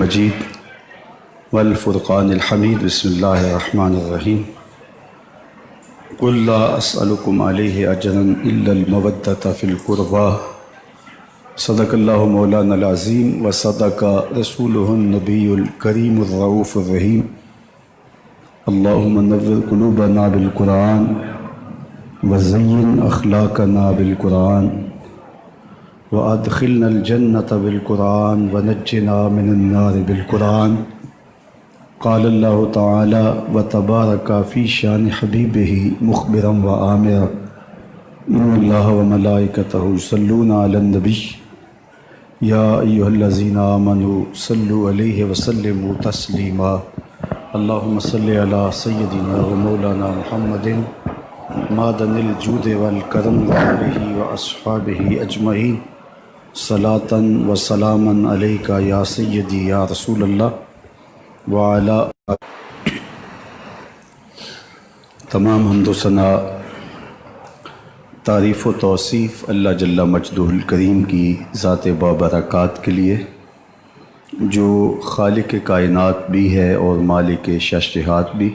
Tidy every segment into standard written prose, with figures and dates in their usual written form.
المجید والفرقان الحمید بسم اللہ الرحمن الرحیم قل لا اسألکم علیہ اجرا الا المودۃ فی القربى صدق اللہ مولانا العظیم وصدق رسولہ النبی الکریم الرؤوف الرحیم اللہم نور قلوبنا بالقرآن وزین اخلاقنا بالقرآن وادخلنا الجنة بالقرآن ونجنا من النار بالقرآن قال اللہ تعالی وتبارک فی شان حبیبہ مخبرا وآمرا ان اللہ وملائکتہ یصلون علی النبی یا ایہا الذین آمنوا صلوا علیہ وسلموا تسلیما اللہم صلی علی سیدنا ومولانا محمد معدن الجود والکرم وآلہ واصحابہ اجمعین صلاۃ و سلاما علیک یا سیدی یا رسول اللہ وعلی تمام حمد و ثنا تعریف و توصیف اللہ جل مجدہ الکریم کی ذات بابرکات کے لیے جو خالق کائنات بھی ہے اور مالک شش جہات بھی۔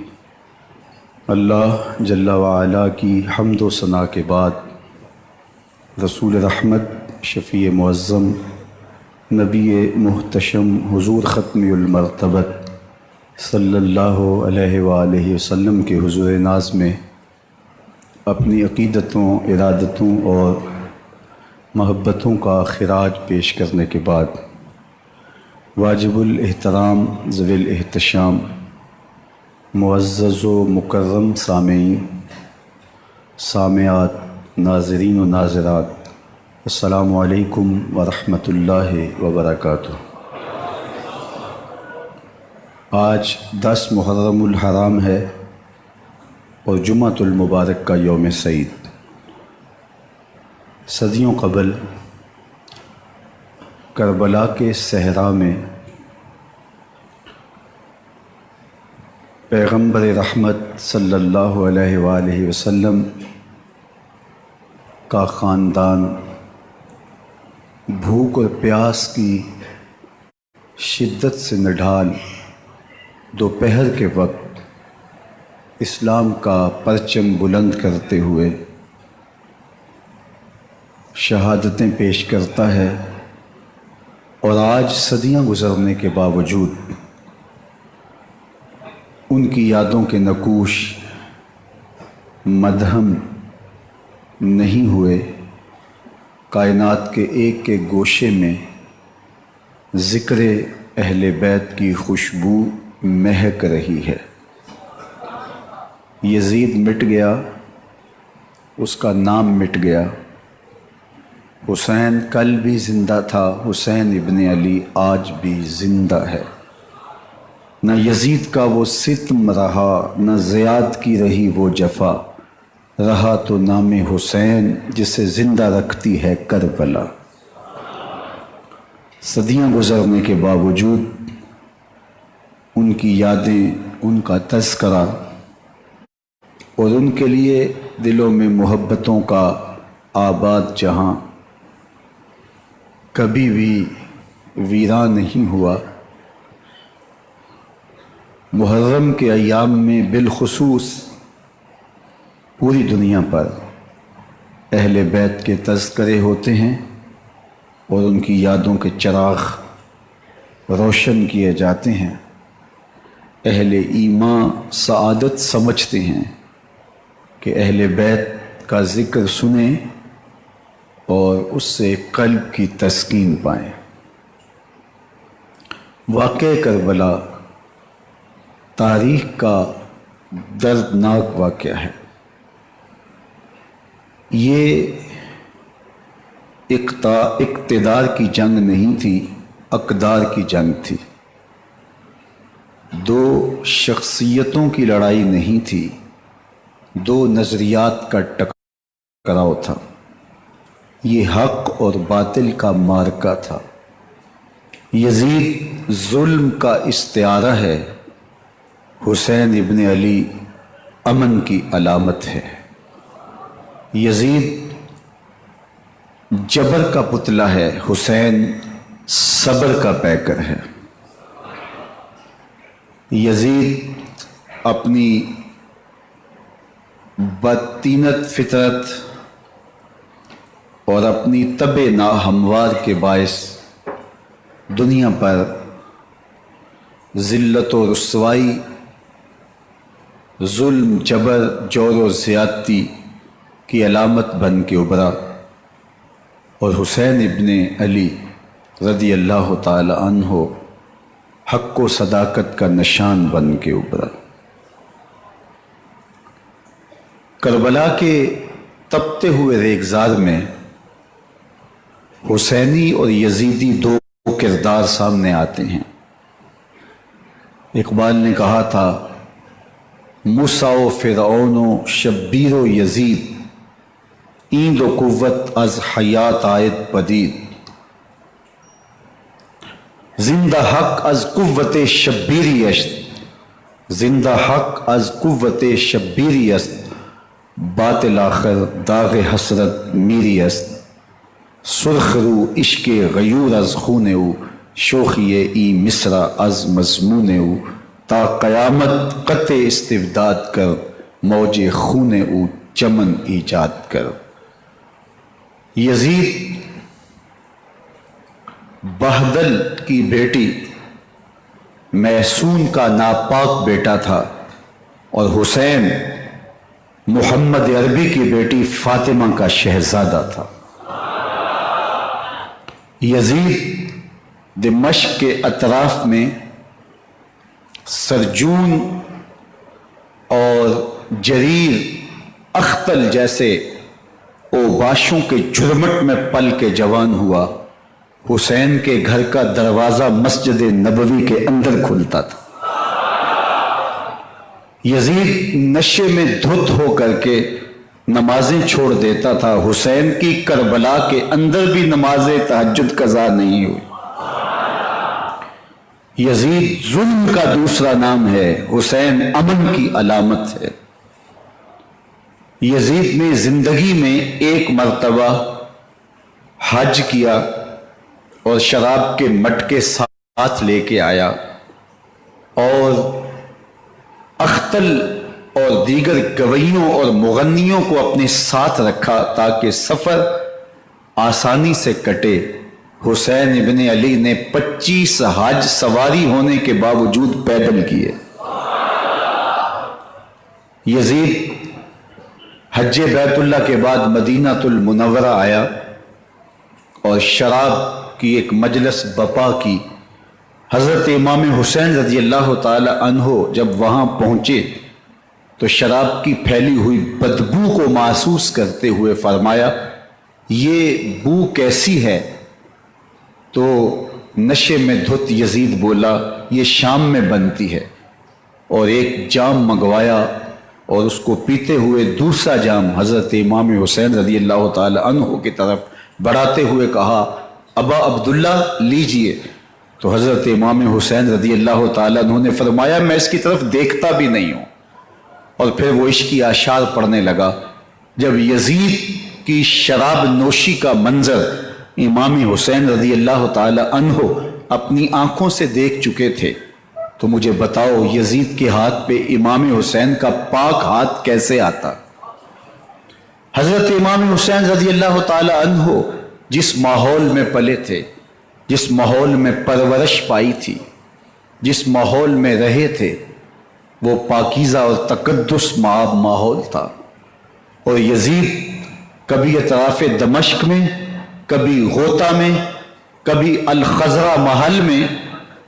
اللہ جل وعلا کی حمد و ثنا کے بعد رسول رحمت شفیع معظم نبی محتشم حضور ختم المرتبت صلی اللہ علیہ وآلہ وسلم کے حضور ناز میں اپنی عقیدتوں، ارادتوں اور محبتوں کا خراج پیش کرنے کے بعد واجب الاحترام ذوی الاحتشام معزز و مکرم سامعین، سامعات، ناظرین و ناظرات، السلام علیکم ورحمۃ اللہ وبرکاتہ۔ آج 10 محرم الحرام ہے اور جمعۃ المبارک کا یوم سعید۔ صدیوں قبل کربلا کے صحرا میں پیغمبر رحمت صلی اللہ علیہ وآلہ وسلم کا خاندان بھوک اور پیاس کی شدت سے نڈھال دوپہر کے وقت اسلام کا پرچم بلند کرتے ہوئے شہادتیں پیش کرتا ہے، اور آج صدیاں گزرنے کے باوجود ان کی یادوں کے نقوش مدھم نہیں ہوئے۔ کائنات کے ایک ایک گوشے میں ذکر اہل بیت کی خوشبو مہک رہی ہے۔ یزید مٹ گیا، اس کا نام مٹ گیا۔ حسین کل بھی زندہ تھا، حسین ابن علی آج بھی زندہ ہے۔ نہ یزید کا وہ ستم رہا، نہ زیاد کی رہی وہ جفا، رہا تو نام حسین جسے زندہ رکھتی ہے کربلا۔ صدیاں گزرنے کے باوجود ان کی یادیں، ان کا تذکرہ اور ان کے لیے دلوں میں محبتوں کا آباد جہاں کبھی بھی ویران نہیں ہوا۔ محرم کے ایام میں بالخصوص پوری دنیا پر اہل بیت کے تذکرے ہوتے ہیں اور ان کی یادوں کے چراغ روشن کیے جاتے ہیں۔ اہل ایمان سعادت سمجھتے ہیں کہ اہل بیت کا ذکر سنیں اور اس سے قلب کی تسکین پائیں۔ واقعہ کربلا تاریخ کا دردناک واقعہ ہے۔ یہ اقتدار کی جنگ نہیں تھی، اقدار کی جنگ تھی۔ دو شخصیتوں کی لڑائی نہیں تھی، دو نظریات کا ٹکراؤ تھا۔ یہ حق اور باطل کا معرکہ تھا۔ یزید ظلم کا استعارہ ہے، حسین ابن علی امن کی علامت ہے۔ یزید جبر کا پتلا ہے، حسین صبر کا پیکر ہے۔ یزید اپنی بدطینت فطرت اور اپنی طبع ناہموار کے باعث دنیا پر ذلت و رسوائی، ظلم، جبر، جور و زیادتی کی علامت بن کے ابھرا، اور حسین ابن علی رضی اللہ تعالی عنہ حق و صداقت کا نشان بن کے ابھرا۔ کربلا کے تپتے ہوئے ریگزار میں حسینی اور یزیدی دو کردار سامنے آتے ہیں۔ اقبال نے کہا تھا، موسیٰ و فرعون و شبیر و یزید، ایند و قوت از حیات آید پدید، زندہ حق از قوت شبیری است، زندہ حق از قوت شبیری است، باطل آخر داغ حسرت میری است، سرخ رو عشق غیور از خون او، شوخی ای مصرع از مضمون او، تا قیامت قطع استبداد کر، موج خون او چمن ایجاد کر۔ یزید بہدل کی بیٹی محسون کا ناپاک بیٹا تھا، اور حسین محمد عربی کی بیٹی فاطمہ کا شہزادہ تھا۔ یزید دمشق کے اطراف میں سرجون اور جریر اختل جیسے اوباشوں کے جھرمٹ میں پل کے جوان ہوا۔ حسین کے گھر کا دروازہ مسجد نبوی کے اندر کھلتا تھا۔ یزید نشے میں دھت ہو کر کے نمازیں چھوڑ دیتا تھا۔ حسین کی کربلا کے اندر بھی نماز تہجد قضا نہیں ہوئی۔ یزید ظلم کا دوسرا نام ہے، حسین امن کی علامت ہے۔ یزید نے زندگی میں ایک مرتبہ حج کیا اور شراب کے مٹکے ساتھ لے کے آیا، اور اختل اور دیگر گویوں اور مغنیوں کو اپنے ساتھ رکھا تاکہ سفر آسانی سے کٹے۔ حسین ابن علی نے 25 حج سواری ہونے کے باوجود پیدل کیے۔ یزید حج بیت اللہ کے بعد مدینہ المنورہ آیا اور شراب کی ایک مجلس بپا کی۔ حضرت امام حسین رضی اللہ تعالی عنہ جب وہاں پہنچے تو شراب کی پھیلی ہوئی بدبو کو محسوس کرتے ہوئے فرمایا، یہ بو کیسی ہے؟ تو نشے میں دھت یزید بولا، یہ شام میں بنتی ہے، اور ایک جام منگوایا اور اس کو پیتے ہوئے دوسرا جام حضرت امام حسین رضی اللہ تعالی عنہ کی طرف بڑھاتے ہوئے کہا، ابا عبداللہ لیجئے۔ تو حضرت امام حسین رضی اللہ تعالی عنہ نے فرمایا، میں اس کی طرف دیکھتا بھی نہیں ہوں، اور پھر وہ عشقی اشعار پڑھنے لگا۔ جب یزید کی شراب نوشی کا منظر امام حسین رضی اللہ تعالی عنہ اپنی آنکھوں سے دیکھ چکے تھے تو مجھے بتاؤ یزید کے ہاتھ پہ امام حسین کا پاک ہاتھ کیسے آتا؟ حضرت امام حسین رضی اللہ تعالی عنہ جس ماحول میں پلے تھے، جس ماحول میں پرورش پائی تھی، جس ماحول میں رہے تھے، وہ پاکیزہ اور تقدس ماحول تھا۔ اور یزید کبھی اطراف دمشق میں، کبھی غوطہ میں، کبھی الخزرہ محل میں،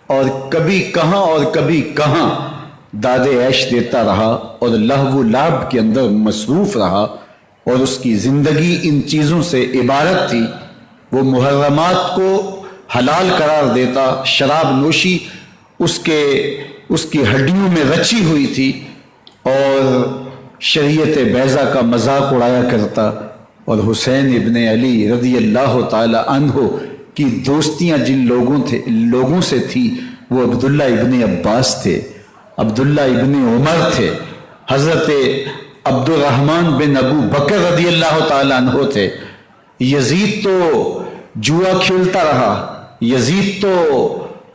اور کبھی کہاں اور کبھی کہاں داد عیش دیتا رہا اور لہو و لعب کے اندر مصروف رہا، اور اس کی زندگی ان چیزوں سے عبارت تھی۔ وہ محرمات کو حلال قرار دیتا، شراب نوشی اس کی ہڈیوں میں رچی ہوئی تھی، اور شریعت بیضا کا مذاق اڑایا کرتا۔ اور حسین ابن علی رضی اللہ تعالی عنہ کی دوستیاں جن لوگوں سے تھی، وہ عبداللہ ابن عباس تھے، عبداللہ ابن عمر تھے، حضرت عبد الرحمن بن ابو بکر رضی اللہ تعالی عنہ تھے۔ یزید تو جوا کھیلتا رہا، یزید تو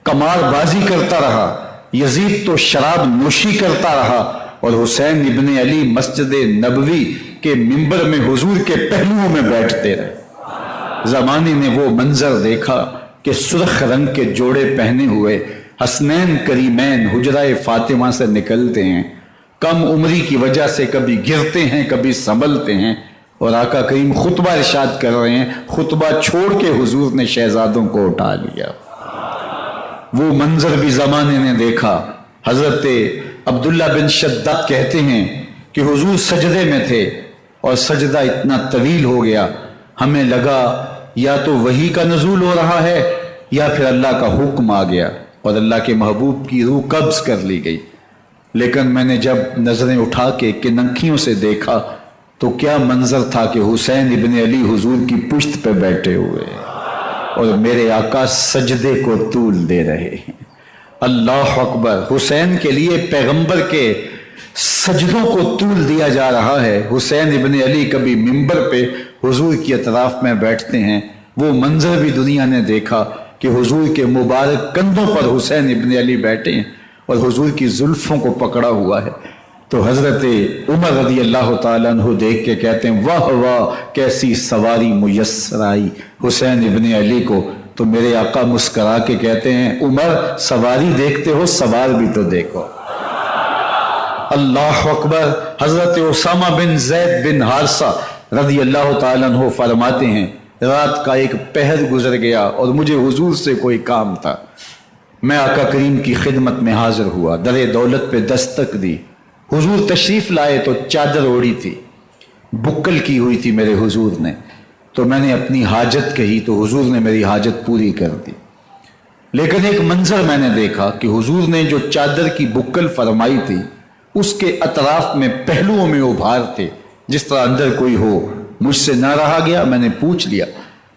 قمار بازی کرتا رہا، یزید تو شراب نوشی کرتا رہا اور حسین ابن علی مسجد نبوی کے ممبر میں حضور کے پہلوؤں میں بیٹھتے رہے۔ زمانے نے وہ منظر دیکھا کہ سرخ رنگ کے جوڑے پہنے ہوئے حسنین کریمین حجرہ فاطمہ سے نکلتے ہیں، کم عمری کی وجہ سے کبھی گرتے ہیں کبھی سنبھلتے ہیں، اور آقا کریم خطبہ ارشاد کر رہے ہیں، خطبہ چھوڑ کے حضور نے شہزادوں کو اٹھا لیا۔ وہ منظر بھی زمانے نے دیکھا۔ حضرت عبداللہ بن شداد کہتے ہیں کہ حضور سجدے میں تھے اور سجدہ اتنا طویل ہو گیا، ہمیں لگا یا تو وحی کا نزول ہو رہا ہے یا پھر اللہ کا حکم آ گیا اور اللہ کے محبوب کی روح قبض کر لی گئی۔ لیکن میں نے جب نظریں اٹھا کے کنکھیوں سے دیکھا تو کیا منظر تھا کہ حسین ابن علی حضور کی پشت پہ بیٹھے ہوئے اور میرے آقا سجدے کو طول دے رہے ہیں۔ اللہ اکبر! حسین کے لیے پیغمبر کے سجدوں کو طول دیا جا رہا ہے۔ حسین ابن علی کبھی ممبر پہ حضور کی اطراف میں بیٹھتے ہیں، وہ منظر بھی دنیا نے دیکھا کہ حضور کے مبارک کندھوں پر حسین ابن علی بیٹھے ہیں اور حضور کی زلفوں کو پکڑا ہوا ہے۔ تو حضرت عمر رضی اللہ تعالیٰ عنہ دیکھ کے کہتے ہیں واہ واہ کیسی سواری میسر آئی حسین ابن علی کو۔ تو میرے آقا مسکرا کے کہتے ہیں عمر سواری دیکھتے ہو سوار بھی تو دیکھو۔ اللہ اکبر! حضرت اسامہ بن زید بن حارثہ رضی اللہ تعالیٰ عنہ فرماتے ہیں رات کا ایک پہر گزر گیا اور مجھے حضور سے کوئی کام تھا، میں آقا کریم کی خدمت میں حاضر ہوا، در دولت پہ دستک دی، حضور تشریف لائے تو چادر اوڑی تھی، بکل کی ہوئی تھی میرے حضور نے، تو میں نے اپنی حاجت کہی تو حضور نے میری حاجت پوری کر دی۔ لیکن ایک منظر میں نے دیکھا کہ حضور نے جو چادر کی بکل فرمائی تھی اس کے اطراف میں پہلوؤں میں ابھار تھے جس طرح اندر کوئی ہو۔ مجھ سے نہ رہا گیا، میں نے پوچھ لیا،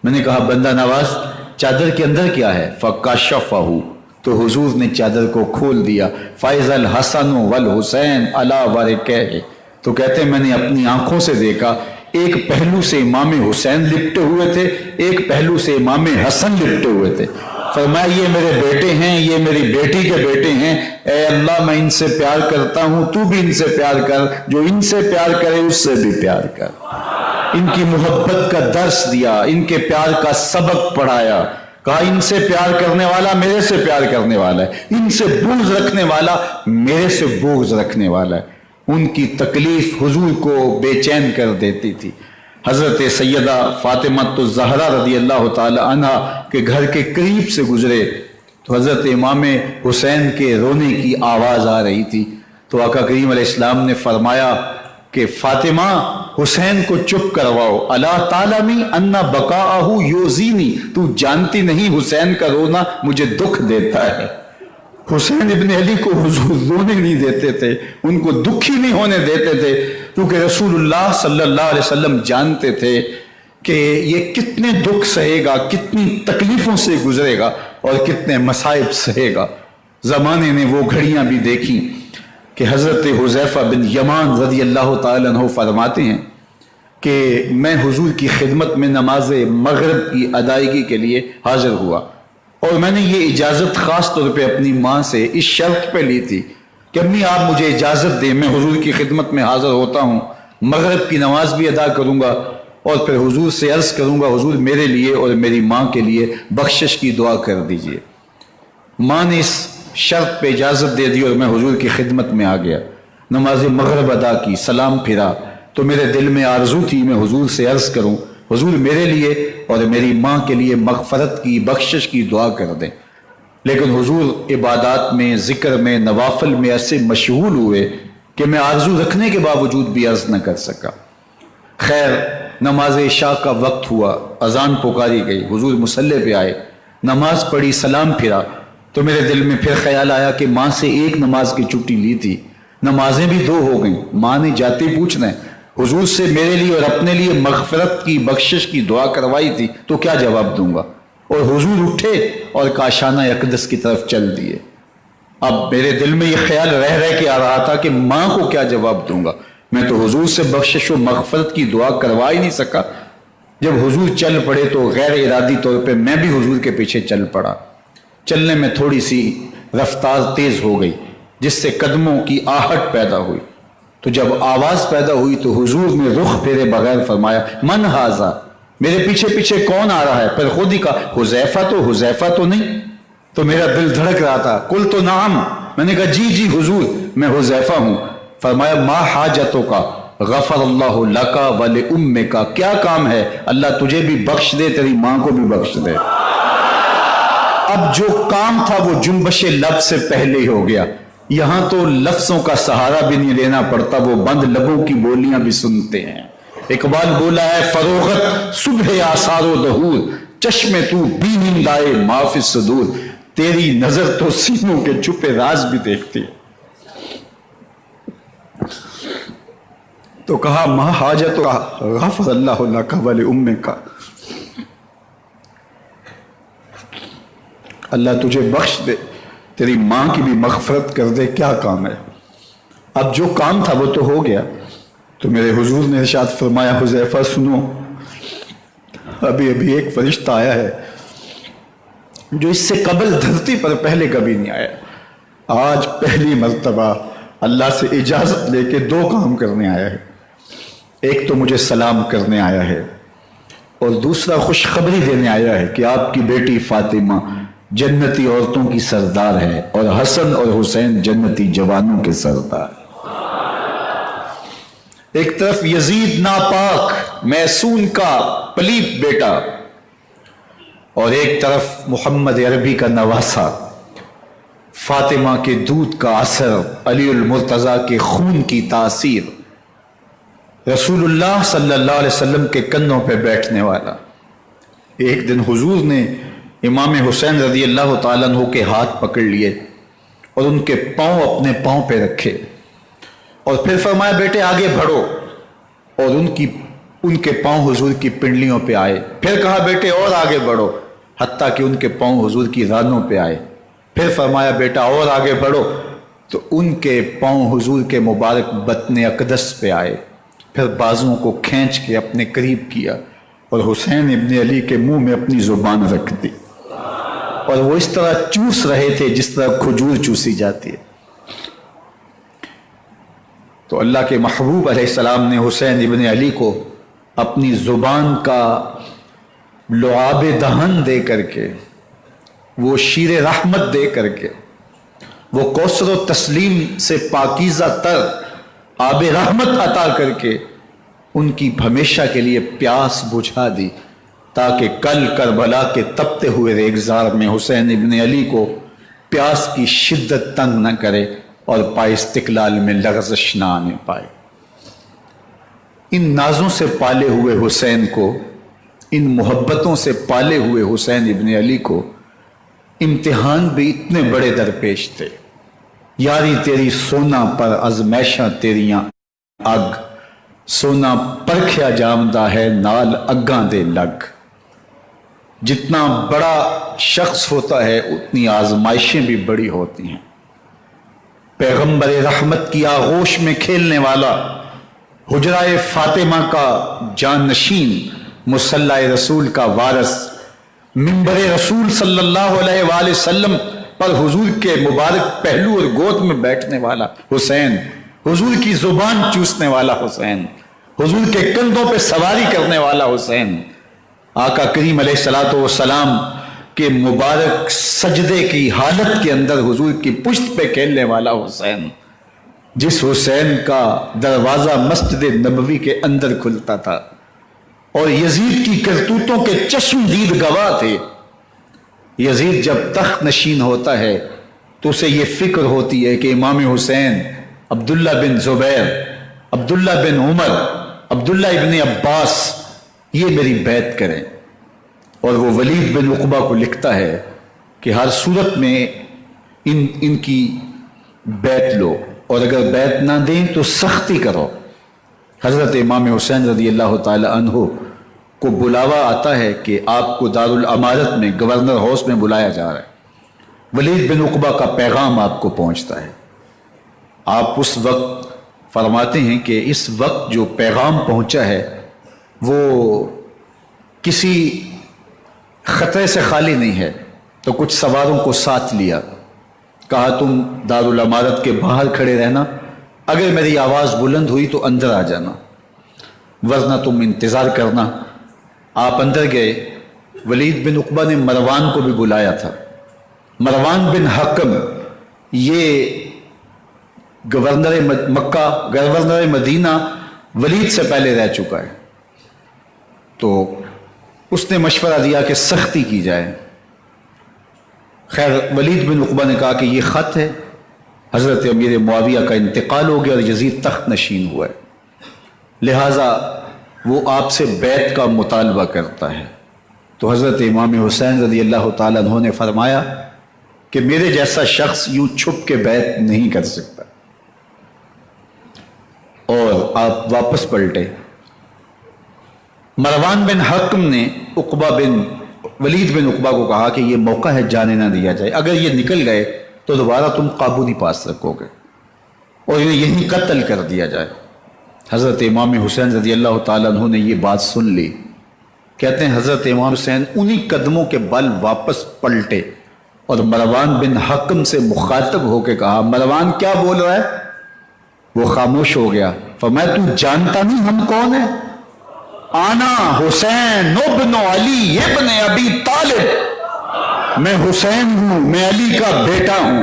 میں نے کہا بندہ نواز چادر کے اندر کیا ہے؟ فَكَشَفَهُ، تو حضور نے چادر کو کھول دیا۔ فَإِذَا الْحَسَنُ وَالْحُسَيْنُ عَلَىٰ وَرِكَيْهِ، تو کہتے ہیں میں نے اپنی آنکھوں سے دیکھا ایک پہلو سے امام حسین لپٹے ہوئے تھے، ایک پہلو سے امام حسن لپٹے ہوئے تھے۔ فرمایا یہ میرے بیٹے ہیں، یہ میری بیٹی کے بیٹے ہیں، اے اللہ میں ان سے پیار کرتا ہوں، تو بھی ان سے پیار کر، جو ان سے پیار کرے اس سے بھی پیار کر۔ ان کی محبت کا درس دیا، ان کے پیار کا سبق پڑھایا، کہا ان سے پیار کرنے والا میرے سے پیار کرنے والا ہے، ان سے بغض رکھنے والا میرے سے بغض رکھنے والا ہے۔ ان کی تکلیف حضور کو بے چین کر دیتی تھی۔ حضرت سیدہ فاطمہ الزہرا رضی اللہ تعالی عنہ کے گھر کے قریب سے گزرے تو حضرت امام حسین کے رونے کی آواز آ رہی تھی، تو آقا کریم علیہ السلام نے فرمایا کہ فاطمہ حسین کو چپ کرواؤ، الا تعلمی ان بقاءہ یؤذینی، تو جانتی نہیں حسین کا رونا مجھے دکھ دیتا ہے۔ حسین ابن علی کو حضور رونے نہیں دیتے تھے، ان کو دکھی نہیں ہونے دیتے تھے، کیونکہ رسول اللہ صلی اللہ علیہ وسلم جانتے تھے کہ یہ کتنے دکھ سہے گا، کتنی تکلیفوں سے گزرے گا اور کتنے مصائب سہے گا۔ زمانے نے وہ گھڑیاں بھی دیکھی کہ حضرت حذیفہ بن یمان رضی اللہ تعالیٰ عنہ فرماتے ہیں کہ میں حضور کی خدمت میں نماز مغرب کی ادائیگی کے لیے حاضر ہوا، اور میں نے یہ اجازت خاص طور پہ اپنی ماں سے اس شرط پہ لی تھی کہ امی آپ مجھے اجازت دیں، میں حضور کی خدمت میں حاضر ہوتا ہوں، مغرب کی نماز بھی ادا کروں گا اور پھر حضور سے عرض کروں گا حضور میرے لیے اور میری ماں کے لیے بخشش کی دعا کر دیجئے۔ ماں نے اس شرط پہ اجازت دے دی اور میں حضور کی خدمت میں آ گیا، نماز مغرب ادا کی، سلام پھرا تو میرے دل میں آرزو تھی میں حضور سے عرض کروں حضور میرے لیے اور میری ماں کے لیے مغفرت کی بخشش کی دعا کر دیں، لیکن حضور عبادات میں ذکر میں نوافل میں ایسے مشغول ہوئے کہ میں آرزو رکھنے کے باوجود بھی عرض نہ کر سکا۔ خیر نماز عشاء کا وقت ہوا، اذان پکاری گئی، حضور مصلی پہ آئے، نماز پڑھی، سلام پھرا تو میرے دل میں پھر خیال آیا کہ ماں سے ایک نماز کی چھٹی لی تھی، نمازیں بھی 2 ہو گئیں، ماں نے جاتے پوچھنا ہے حضور سے میرے لیے اور اپنے لیے مغفرت کی بخشش کی دعا کروائی تھی تو کیا جواب دوں گا، اور حضور اٹھے اور کاشانہ اقدس کی طرف چل دیے۔ اب میرے دل میں یہ خیال رہ کے آ رہا تھا کہ ماں کو کیا جواب دوں گا، میں تو حضور سے بخشش و مغفرت کی دعا کروا ہی نہیں سکا۔ جب حضور چل پڑے تو غیر ارادی طور پہ میں بھی حضور کے پیچھے چل پڑا۔ چلنے میں تھوڑی سی رفتار تیز ہو گئی جس سے قدموں کی آہٹ پیدا ہوئی. تو جب آواز پیدا ہوئی تو حضور نے رخ پھیرے بغیر فرمایا من ھذا، میرے پیچھے پیچھے کون آ رہا ہے؟ پھر خود ہی کہا حذیفہ تو نہیں. تو میرا دل دھڑک رہا تھا. قلت نعم، میں نے کہا جی جی حضور میں حذیفہ ہوں. فرمایا ما حاجتک غفر اللہ لک ولامک، کیا کام ہے؟ اللہ تجھے بھی بخش دے، تیری ماں کو بھی بخش دے. اب جو کام تھا وہ جنبش لب سے پہلے ہی ہو گیا. یہاں تو لفظوں کا سہارا بھی نہیں لینا پڑتا، وہ بند لبوں کی بولیاں بھی سنتے ہیں. اقبال بولا ہے فروغت صبح آثار و دہور، چشم تو بینی لائے ما فی الصدور، تیری نظر تو سینوں کے چھپے راز بھی دیکھتی ہے. تو کہا ما حاجت غفر اللہ لک ولامک، اللہ تجھے بخش دے، تیری ماں کی بھی مغفرت کر دے، کیا کام ہے؟ اب جو کام تھا وہ تو ہو گیا. تو میرے حضور نے ارشاد فرمایا حذیفہ سنو، ابھی ایک فرشتہ آیا ہے جو اس سے قبل دھرتی پر پہلے کبھی نہیں آیا. آج پہلی مرتبہ اللہ سے اجازت لے کے 2 کام کرنے آیا ہے. ایک تو مجھے سلام کرنے آیا ہے اور دوسرا خوشخبری دینے آیا ہے کہ آپ کی بیٹی فاطمہ جنتی عورتوں کی سردار ہے اور حسن اور حسین جنتی جوانوں کے سردار. ایک طرف یزید ناپاک محسون کا پلیت بیٹا اور ایک طرف محمد عربی کا نواسا، فاطمہ کے دودھ کا اثر، علی المرتضیٰ کے خون کی تاثیر، رسول اللہ صلی اللہ علیہ وسلم کے کندھوں پہ بیٹھنے والا. ایک دن حضور نے امام حسین رضی اللہ تعالیٰ عنہ کے ہاتھ پکڑ لیے اور ان کے پاؤں اپنے پاؤں پہ رکھے اور پھر فرمایا بیٹے آگے بڑھو، اور ان کے پاؤں حضور کی پنڈلیوں پہ آئے. پھر کہا بیٹے اور آگے بڑھو، حتیٰ کہ ان کے پاؤں حضور کی رانوں پہ آئے. پھر فرمایا بیٹا اور آگے بڑھو، تو ان کے پاؤں حضور کے مبارک بطن اقدس پہ آئے. پھر بازوؤں کو کھینچ کے اپنے قریب کیا اور حسین ابن علی کے منہ میں اپنی زبان رکھ دی اور وہ اس طرح چوس رہے تھے جس طرح کھجور چوسی جاتی ہے. تو اللہ کے محبوب علیہ السلام نے حسین ابن علی کو اپنی زبان کا لعاب دہن دے کر کے، وہ شیر رحمت دے کر کے، وہ کوثر و تسلیم سے پاکیزہ تر آب رحمت عطا کر کے ان کی ہمیشہ کے لیے پیاس بجھا دی، تاکہ کل کربلا کے تپتے ہوئے ریگزار میں حسین ابن علی کو پیاس کی شدت تنگ نہ کرے اور پائے استقلال میں لغزش نہ آنے پائے. ان نازوں سے پالے ہوئے حسین کو، ان محبتوں سے پالے ہوئے حسین ابن علی کو امتحان بھی اتنے بڑے درپیش تھے. یاری تیری سونا پر ازمیشاں تیریاں اگ، سونا پرکھیا جامدہ ہے نال اگاں دے لگ. جتنا بڑا شخص ہوتا ہے اتنی آزمائشیں بھی بڑی ہوتی ہیں. پیغمبر رحمت کی آغوش میں کھیلنے والا، حجرہ فاطمہ کا جانشین، مصلی رسول کا وارث، منبر رسول صلی اللہ علیہ وآلہ وسلم پر حضور کے مبارک پہلو اور گود میں بیٹھنے والا حسین، حضور کی زبان چوسنے والا حسین، حضور کے کندھوں پہ سواری کرنے والا حسین، آقا کریم علیہ الصلوۃ والسلام کے مبارک سجدے کی حالت کے اندر حضور کی پشت پہ کھیلنے والا حسین، جس حسین کا دروازہ مسجد نبوی کے اندر کھلتا تھا اور یزید کی کرتوتوں کے چشم دید گواہ تھے. یزید جب تخت نشین ہوتا ہے تو اسے یہ فکر ہوتی ہے کہ امام حسین عبداللہ بن زبیر، عبداللہ بن عمر، عبداللہ ابن عباس یہ میری بیعت کریں. اور وہ ولید بن عقبہ کو لکھتا ہے کہ ہر صورت میں ان کی بیعت لو، اور اگر بیعت نہ دیں تو سختی کرو. حضرت امام حسین رضی اللہ تعالی عنہ کو بلاوا آتا ہے کہ آپ کو دارالامارت میں گورنر ہاؤس میں بلایا جا رہا ہے. ولید بن عقبہ کا پیغام آپ کو پہنچتا ہے. آپ اس وقت فرماتے ہیں کہ اس وقت جو پیغام پہنچا ہے وہ کسی خطرے سے خالی نہیں ہے. تو کچھ سواروں کو ساتھ لیا کہا تم دارالعمارت کے باہر کھڑے رہنا، اگر میری آواز بلند ہوئی تو اندر آ جانا، ورنہ تم انتظار کرنا۔ آپ اندر گئے۔ ولید بن عقبہ نے مروان کو بھی بلایا تھا۔ مروان بن حکم یہ گورنر مکہ، گورنر مدینہ ولید سے پہلے رہ چکا ہے، تو اس نے مشورہ دیا کہ سختی کی جائے۔ خیر ولید بن عقبہ نے کہا کہ یہ خط ہے، حضرت امیر معاویہ کا انتقال ہو گیا اور یزید تخت نشین ہوا ہے، لہٰذا وہ آپ سے بیعت کا مطالبہ کرتا ہے۔ تو حضرت امام حسین رضی اللہ تعالیٰ عنہ نے فرمایا کہ میرے جیسا شخص یوں چھپ کے بیعت نہیں کر سکتا، اور آپ واپس پلٹے۔ مروان بن حکم نے ولید بن عقبہ کو کہا کہ یہ موقع ہے، جانے نہ دیا جائے، اگر یہ نکل گئے تو دوبارہ تم قابو نہیں پا سکو گے، اور انہیں یہیں قتل کر دیا جائے۔ حضرت امام حسین رضی اللہ تعالیٰ عنہ نے یہ بات سن لی۔ کہتے ہیں حضرت امام حسین انہی قدموں کے بل واپس پلٹے اور مروان بن حکم سے مخاطب ہو کے کہا، مروان کیا بول رہا ہے؟ وہ خاموش ہو گیا۔ فرمایا تو جانتا نہیں ہم کون ہیں؟ آنا حسین ابن علی ابن ابی طالب، میں حسین ہوں، میں علی کا بیٹا ہوں،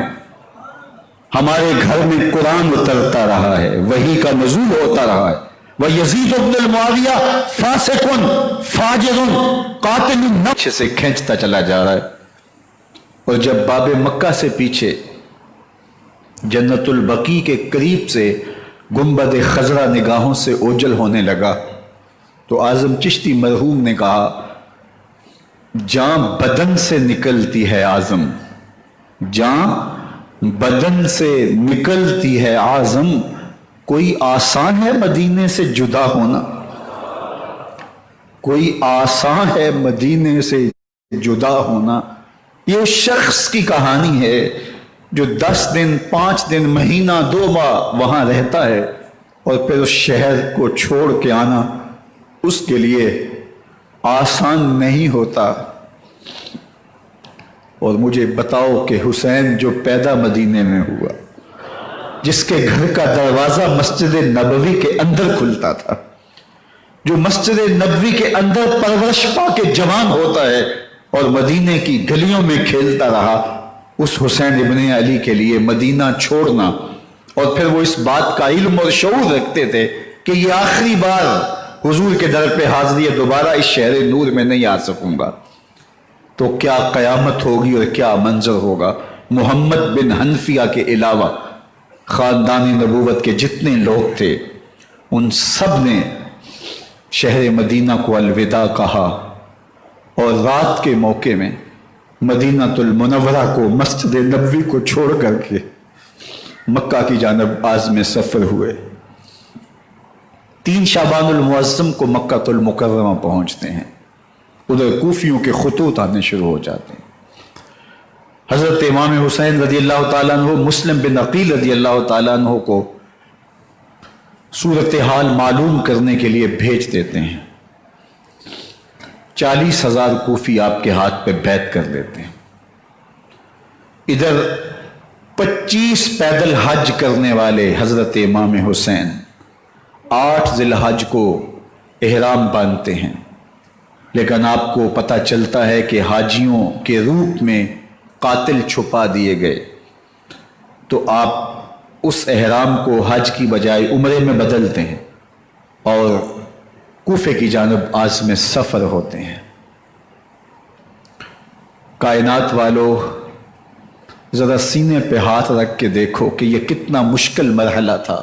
ہمارے گھر میں قرآن اترتا رہا ہے، وحی کا نزول ہوتا رہا ہے، وَيَزِيدُ ابن المعاویہ فاسقن فاجرن قاتل النفس سے کھینچتا چلا جا رہا ہے۔ اور جب باب مکہ سے پیچھے جنت البقیع کے قریب سے گنبد خضرا نگاہوں سے اوجل ہونے لگا تو اعظم چشتی مرحوم نے کہا، جان بدن سے نکلتی ہے اعظم، جان بدن سے نکلتی ہے اعظم، کوئی آسان ہے مدینے سے جدا ہونا، کوئی آسان ہے مدینے سے جدا ہونا۔ یہ اس شخص کی کہانی ہے جو 10 دن 5 دن مہینہ 2 ماہ وہاں رہتا ہے اور پھر اس شہر کو چھوڑ کے آنا اس کے لیے آسان نہیں ہوتا۔ اور مجھے بتاؤ کہ حسین جو پیدا مدینے میں ہوا، جس کے گھر کا دروازہ مسجد نبوی کے اندر کھلتا تھا، جو مسجد نبوی کے اندر پرورش پا کے جوان ہوتا ہے اور مدینے کی گلیوں میں کھیلتا رہا، اس حسین ابن علی کے لیے مدینہ چھوڑنا، اور پھر وہ اس بات کا علم اور شعور رکھتے تھے کہ یہ آخری بار حضور کے در پہ حاضری ہے، دوبارہ اس شہر نور میں نہیں آ سکوں گا، تو کیا قیامت ہوگی اور کیا منظر ہوگا۔ محمد بن حنفیہ کے علاوہ خاندان نبوت کے جتنے لوگ تھے ان سب نے شہر مدینہ کو الوداع کہا، اور رات کے موقع میں مدینہ المنورہ کو، مسجد نبوی کو چھوڑ کر کے مکہ کی جانب عازم سفر ہوئے۔ 3 شعبان المعظم کو مکہ المکرمہ پہنچتے ہیں، ادھر کوفیوں کے خطوط آنے شروع ہو جاتے ہیں۔ حضرت امام حسین رضی اللہ تعالیٰ عنہ مسلم بن عقیل رضی اللہ تعالیٰ عنہ کو صورتحال معلوم کرنے کے لیے بھیج دیتے ہیں۔ 40,000 کوفی آپ کے ہاتھ پہ بیعت کر دیتے ہیں۔ ادھر 25 پیدل حج کرنے والے حضرت امام حسین 8 ذی الحج کو احرام باندھتے ہیں، لیکن آپ کو پتہ چلتا ہے کہ حاجیوں کے روپ میں قاتل چھپا دیے گئے، تو آپ اس احرام کو حج کی بجائے عمرے میں بدلتے ہیں اور کوفے کی جانب عازم سفر ہوتے ہیں۔ کائنات والو، ذرا سینے پہ ہاتھ رکھ کے دیکھو کہ یہ کتنا مشکل مرحلہ تھا۔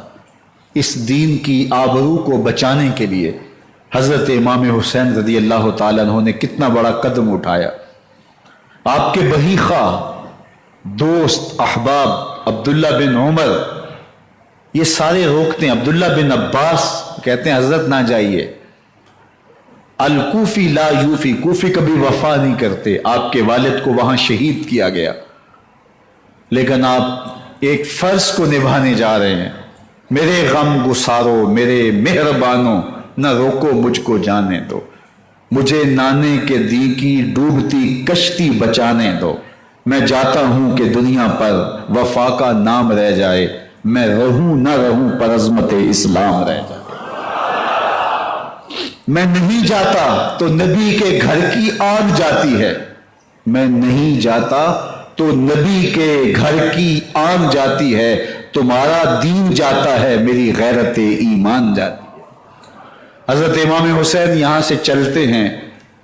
اس دین کی آبرو کو بچانے کے لیے حضرت امام حسین رضی اللہ تعالیٰ عنہ نے کتنا بڑا قدم اٹھایا۔ آپ کے بہی خواہ، دوست، احباب عبداللہ بن عمر یہ سارے روکتے ہیں، عبداللہ بن عباس کہتے ہیں حضرت نہ جائیے، الکوفی لا یوفی، کوفی کبھی وفا نہیں کرتے، آپ کے والد کو وہاں شہید کیا گیا، لیکن آپ ایک فرض کو نبھانے جا رہے ہیں۔ میرے غم گسارو، میرے مہربانوں، نہ روکو مجھ کو جانے دو، مجھے نانے کے دی کی ڈوبتی کشتی بچانے دو، میں جاتا ہوں کہ دنیا پر وفا کا نام رہ جائے، میں رہوں نہ رہوں پر عظمت اسلام رہ جائے۔ میں نہیں جاتا تو نبی کے گھر کی آگ جاتی ہے، میں نہیں جاتا تو نبی کے گھر کی آگ جاتی ہے، تمہارا دین جاتا ہے، میری غیرت ایمان جاتی ہے۔ حضرت امام حسین یہاں سے چلتے ہیں،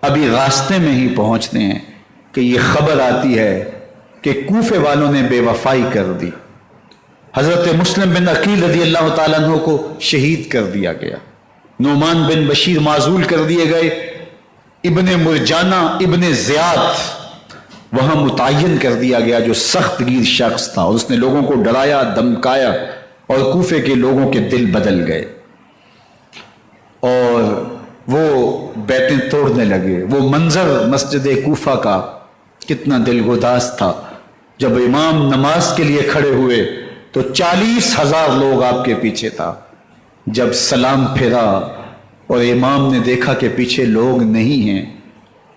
ابھی راستے میں ہی پہنچتے ہیں کہ یہ خبر آتی ہے کہ کوفے والوں نے بے وفائی کر دی، حضرت مسلم بن عقیل رضی اللہ تعالیٰ عنہ کو شہید کر دیا گیا، نعمان بن بشیر معزول کر دیے گئے، ابن مرجانہ ابن زیاد وہاں متعین کر دیا گیا جو سخت گیر شخص تھا، اور اس نے لوگوں کو ڈرایا دھمکایا اور کوفے کے لوگوں کے دل بدل گئے اور وہ بیتیں توڑنے لگے۔ وہ منظر مسجد کوفہ کا کتنا دل گداز تھا، جب امام نماز کے لیے کھڑے ہوئے تو 40,000 لوگ آپ کے پیچھے تھا، جب سلام پھیرا اور امام نے دیکھا کہ پیچھے لوگ نہیں ہیں،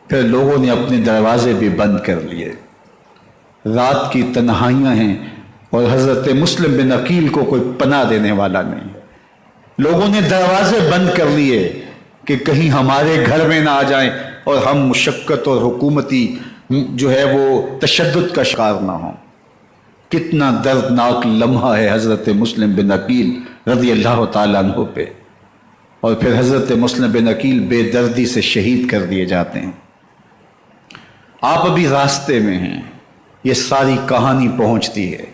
پھر لوگوں نے اپنے دروازے بھی بند کر لیے۔ رات کی تنہائیاں ہیں اور حضرت مسلم بن عقیل کو کوئی پناہ دینے والا نہیں، لوگوں نے دروازے بند کر لیے کہ کہیں ہمارے گھر میں نہ آ جائیں اور ہم مشقت اور حکومتی جو ہے وہ تشدد کا شکار نہ ہوں۔ کتنا دردناک لمحہ ہے حضرت مسلم بن عقیل رضی اللہ تعالیٰ عنہ پہ، اور پھر حضرت مسلم بن عقیل بے دردی سے شہید کر دیے جاتے ہیں۔ آپ ابھی راستے میں ہیں، یہ ساری کہانی پہنچتی ہے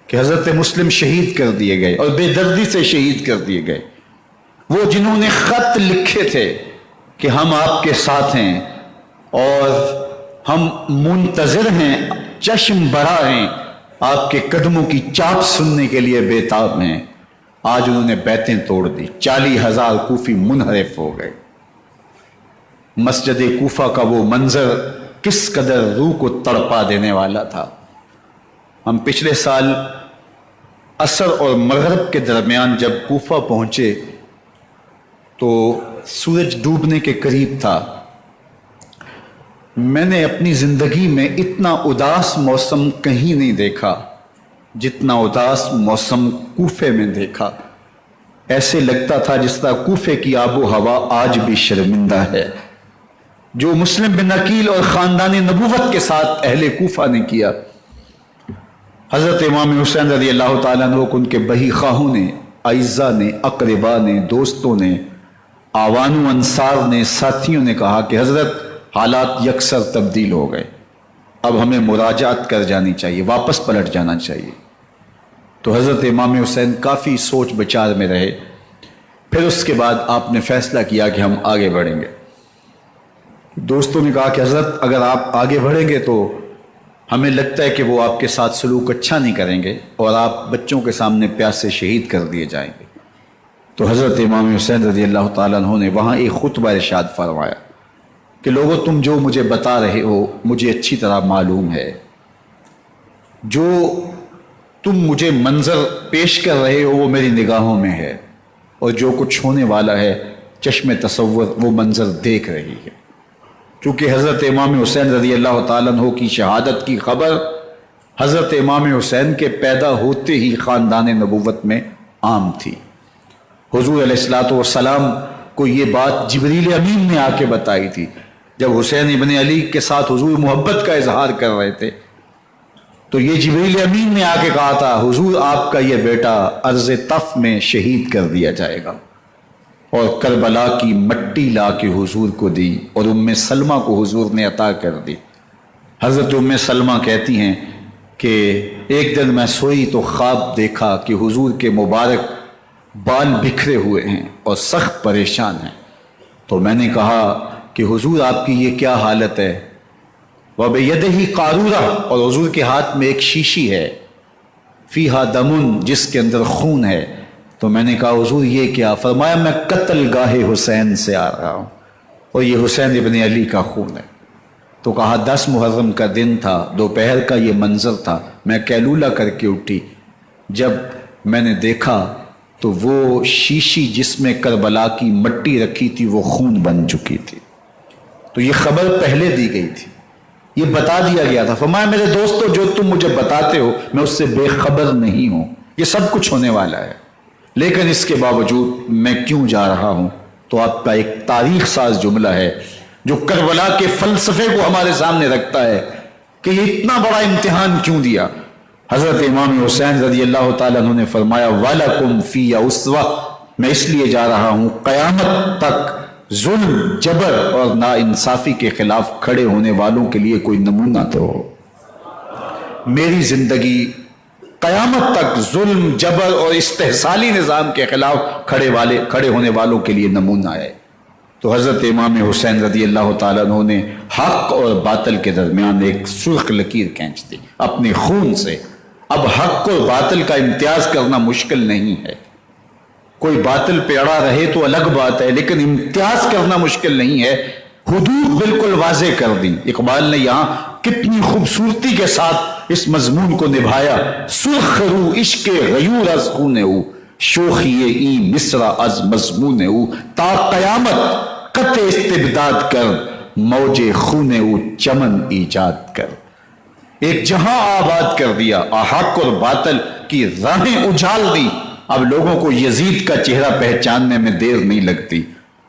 کہ حضرت مسلم شہید کر دیے گئے اور بے دردی سے شہید کر دیے گئے۔ وہ جنہوں نے خط لکھے تھے کہ ہم آپ کے ساتھ ہیں اور ہم منتظر ہیں، چشم بڑا ہیں، آپ کے قدموں کی چاپ سننے کے لیے بےتاب ہیں، آج انہوں نے بیتیں توڑ دی، 40,000 کوفی منحرف ہو گئے۔ مسجد کوفہ کا وہ منظر کس قدر روح کو تڑپا دینے والا تھا۔ ہم پچھلے سال عصر اور مغرب کے درمیان جب کوفہ پہنچے تو سورج ڈوبنے کے قریب تھا۔ میں نے اپنی زندگی میں اتنا اداس موسم کہیں نہیں دیکھا جتنا اداس موسم کوفے میں دیکھا۔ ایسے لگتا تھا جس طرح کوفے کی آب و ہوا آج بھی شرمندہ ہے۔ جو مسلم بن عقیل اور خاندان نبوت کے ساتھ اہل کوفہ نے کیا، حضرت امام حسین رضی اللہ تعالیٰ عنہ کو ان کے بہی خواہوں نے، اعزاء نے، اقربا نے، دوستوں نے، آوان و انصار نے، ساتھیوں نے کہا کہ حضرت حالات یکسر تبدیل ہو گئے، اب ہمیں مراجعت کر جانی چاہیے، واپس پلٹ جانا چاہیے۔ تو حضرت امام حسین کافی سوچ بچار میں رہے، پھر اس کے بعد آپ نے فیصلہ کیا کہ ہم آگے بڑھیں گے۔ دوستوں نے کہا کہ حضرت اگر آپ آگے بڑھیں گے تو ہمیں لگتا ہے کہ وہ آپ کے ساتھ سلوک اچھا نہیں کریں گے اور آپ بچوں کے سامنے پیاس سے شہید کر دیے جائیں گے۔ تو حضرت امام حسین رضی اللہ تعالیٰ عنہ نے وہاں ایک خطبہ ارشاد فرمایا کہ لوگوں تم جو مجھے بتا رہے ہو مجھے اچھی طرح معلوم ہے، جو تم مجھے منظر پیش کر رہے ہو وہ میری نگاہوں میں ہے، اور جو کچھ ہونے والا ہے چشم تصور وہ منظر دیکھ رہی ہے۔ چونکہ حضرت امام حسین رضی اللہ تعالیٰ عنہ کی شہادت کی خبر حضرت امام حسین کے پیدا ہوتے ہی خاندان نبوت میں عام تھی۔ حضور علیہ الصلوۃ والسلام کو یہ بات جبریل امین نے آ کے بتائی تھی جب حسین ابن علی کے ساتھ حضور محبت کا اظہار کر رہے تھے، تو یہ جبریل امین نے آ کے کہا تھا حضور آپ کا یہ بیٹا ارض طف میں شہید کر دیا جائے گا، اور کربلا کی مٹی لا کے حضور کو دی اور ام سلمہ کو حضور نے عطا کر دی۔ حضرت ام سلمہ کہتی ہیں کہ ایک دن میں سوئی تو خواب دیکھا کہ حضور کے مبارک بال بکھرے ہوئے ہیں اور سخت پریشان ہیں، تو میں نے کہا کہ حضور آپ کی یہ کیا حالت ہے؟ وَبِيَدِهِ قَارُورَةٌ، اور حضور کے ہاتھ میں ایک شیشی ہے، فیہا دمن، جس کے اندر خون ہے۔ تو میں نے کہا حضور یہ کیا؟ فرمایا میں قتل گاہ حسین سے آ رہا ہوں اور یہ حسین ابن علی کا خون ہے۔ تو کہا 10 محرم کا دن تھا، دوپہر کا یہ منظر تھا، میں کیلولہ کر کے اٹھی، جب میں نے دیکھا تو وہ شیشی جس میں کربلا کی مٹی رکھی تھی وہ خون بن چکی تھی۔ تو یہ خبر پہلے دی گئی تھی یہ بتا دیا گیا تھا. فرمایا میرے دوستو جو تم مجھے بتاتے ہو میں اس سے بے خبر نہیں ہوں, یہ سب کچھ ہونے والا ہے, لیکن اس کے باوجود میں کیوں جا رہا ہوں. تو آپ کا ایک تاریخ ساز جملہ ہے جو کربلا کے فلسفے کو ہمارے سامنے رکھتا ہے کہ یہ اتنا بڑا امتحان کیوں دیا. حضرت امام حسین رضی اللہ تعالیٰ عنہ نے فرمایا وَلَكُمْ فِيَّ أُسْوَةٌ, میں اس لیے جا رہا ہوں قیامت تک ظلم, جبر اور ناانصافی کے خلاف کھڑے ہونے والوں کے لیے کوئی نمونہ تو ہو. میری زندگی قیامت تک ظلم, جبر اور استحصالی نظام کے خلاف کھڑے ہونے والوں کے لیے نمونہ ہے. تو حضرت امام حسین رضی اللہ تعالیٰ عنہ نے حق اور باطل کے درمیان ایک سرخ لکیر کھینچ دی اپنے خون سے. اب حق اور باطل کا امتیاز کرنا مشکل نہیں ہے, کوئی باطل پہ اڑا رہے تو الگ بات ہے, لیکن امتیاز کرنا مشکل نہیں ہے. حدود بالکل واضح کر دی. اقبال نے یہاں کتنی خوبصورتی کے ساتھ اس مضمون کو نبھایا. سرخ رو عشق غیور از خون او, شوخی ای مصرع از مضمون او, تا قیامت قطع استبداد کر, موج خون او چمن ایجاد کر. ایک جہاں آباد کر دیا, حق اور باطل کی راہیں اجال دی. اب لوگوں کو یزید کا چہرہ پہچاننے میں دیر نہیں لگتی.